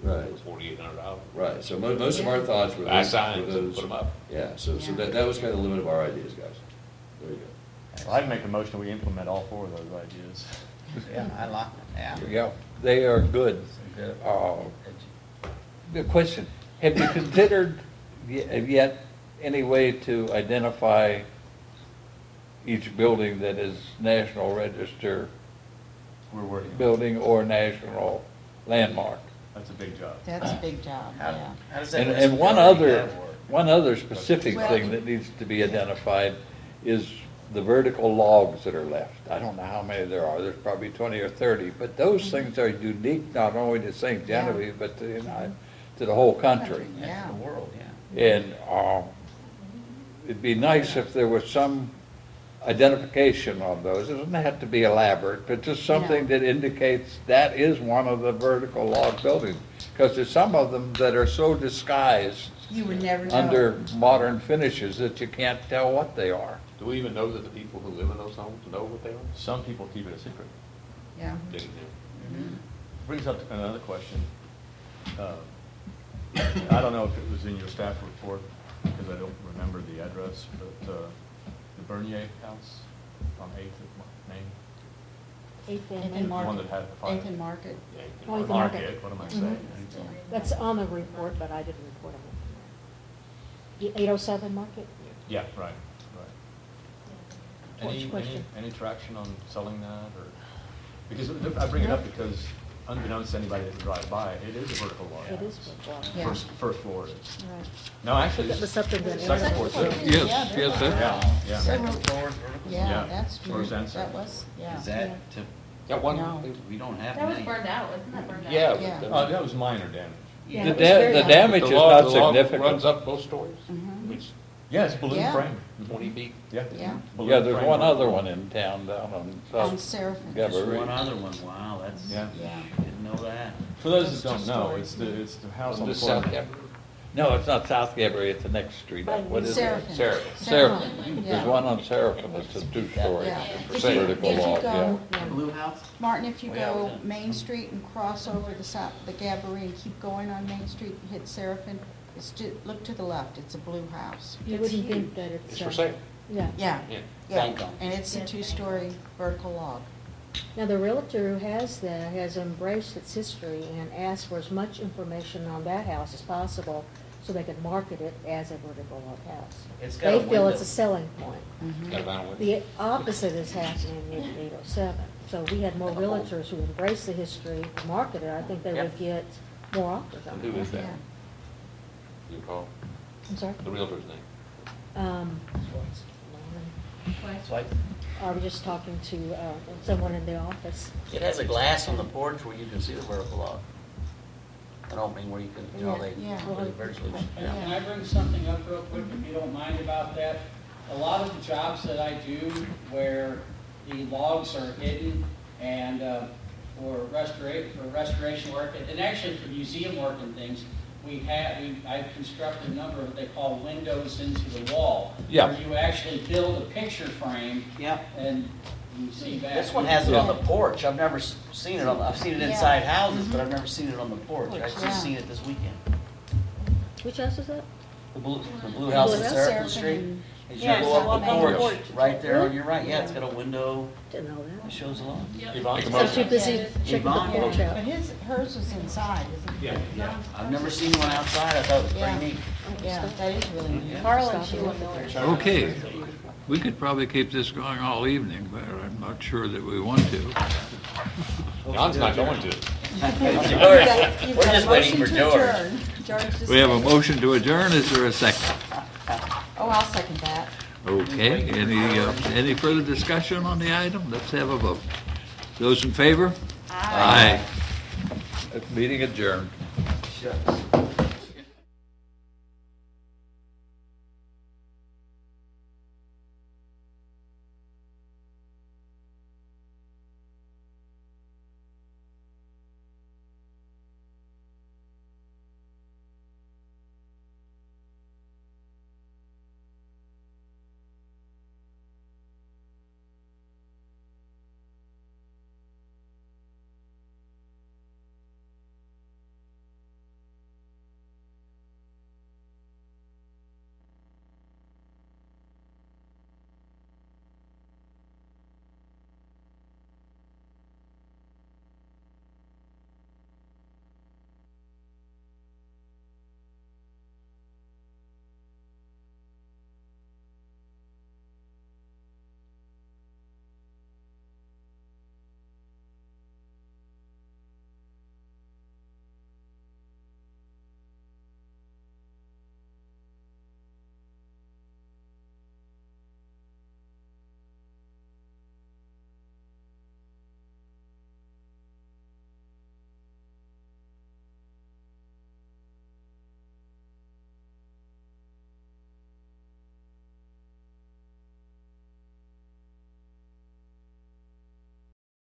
Right. It was $4,800. Right, so most of our thoughts were Buy those. signs were and those- put 'em up. Yeah, so Yeah. that was kind of the limit of our ideas, guys. There you go. Well, I'd make a motion, we implement all four of those ideas. Yeah, I like it, yeah. Yeah, they are good. Good. The question, have you considered yet any way to identify each building that is National Register We're working on it. building or national landmark? That's a big job. That's a big job, How- yeah. how does that And list one already other, have work? one other specific Well, thing that needs to be identified is the vertical logs that are left. I don't know how many there are, there's probably 20 or 30, but those things are unique not only to St. Yeah. Genevieve, but to, to the whole country. Yeah, for the world, yeah. And it'd be nice if there was some identification on those. It doesn't have to be elaborate, but just something that indicates that is one of the vertical log buildings. Because there's some of them that are so disguised You would never know. under modern finishes that you can't tell what they are. Do we even know that the people who live in those homes know what they are? Some people keep it a secret. Yeah. Didn't know. Brings up another question. I don't know if it was in your staff report, because I don't remember the address, but the Bernier House on 8th of Main, Eighth Eighth and and the Market. one that had the fire. Eighth and Market. Yeah, you can- Oh, Eighth and Market. Market, what am I Mhm. saying? That's on the report, but I didn't report on it. The 807 Market? Yeah, right, right. Which question? Any traction on selling that, or, because I bring it up because unbeknownst to anybody that drives by, it is a vertical log. It is vertical. Yeah. First floor is. Right. No, actually, That was something that- second floor too. Yes, yes, sir. Yeah, yeah. Second floor, vertical. Yeah, Yeah. that's true. First and That second. was, yeah. Is that to, Yeah, one. No. we don't have That was many. burned out, wasn't that burned out? Yeah. Yeah. but Oh, that was minor damage. Yeah, The it was very the high. damage is the log- not the log significant. Runs up both stories, Mhm. which Yeah, it's balloon Mm-hmm. Yeah. frame. 20 feet. Yeah. Yeah. Balloon Yeah, there's frame one other vertical. one in town down on On South Seraphim. Just Gabourey. one other one, wow, that's, Yeah. Yeah. didn't know that. For those Just that don't two know, stories. it's the house On on the the corner. south end. No, it's not South Gabourey, it's the next street up. What is it? Seraphim. Seraphim. Seraphim. Yeah. There's one on Seraphim, it's a two-story Yeah. For If sale. you- vertical if you log, yeah. go- The blue house? Martin, if you Oh, yeah, go was it? Main Street and cross over the Gabourey and keep going on Main Street, and hit Seraphim, look to the left, it's a blue house. You It's wouldn't huge. think that it's. It's for sale. Yeah. Yeah, Yeah. yeah, Bank on. and it's a two-story vertical log. Now, the realtor who has that has embraced its history and asked for as much information on that house as possible so they can market it as a vertical log house. It's got a They feel it's window. a selling point. Got a vinyl window. The opposite is happening in 807. So we had more realtors who embrace the history, market it, I think they would get more offers on And it. who is that? Yeah. You call I'm sorry? the realtor's name. It's like, I was just talking to someone in the office. it has a glass on the porch where you can see the vertical log. An opening where you can, you know, they, Yeah. where they virtually, Yeah. Can I bring something up real quick, if you don't mind about that? A lot of the jobs that I do where the logs are hidden, and for restoration work, and actually for museum work and things, I've constructed a number of what they call windows into the wall. Yeah. Where you actually build a picture frame. Yeah. And you see back. This one has it on the porch. I've never seen it I've seen it inside houses, but I've never seen it on the porch. I've Yeah. just seen it this weekend. Which house is that? The blue house on Blue house, Seraphim Street. As you Yeah, go so up the on the porch, porch. right there on Really? your right, yeah, it's got a window Didn't know that that. shows a lot. I'm too busy checking the Yvonne? porch out. But hers was inside, isn't it? Yeah. I've never seen one outside. I thought it was Yeah. pretty neat. Yeah, that is really neat. Carlin, she will know it. Okay, we could probably keep this going all evening, but I'm not sure that we want to. John's not going to. We're just waiting for George. We have a motion to adjourn, is there a second? Oh, I'll second that. Okay, any further discussion on the item? Let's have a vote. Those in favor? Aye. Meeting adjourned. Shucks.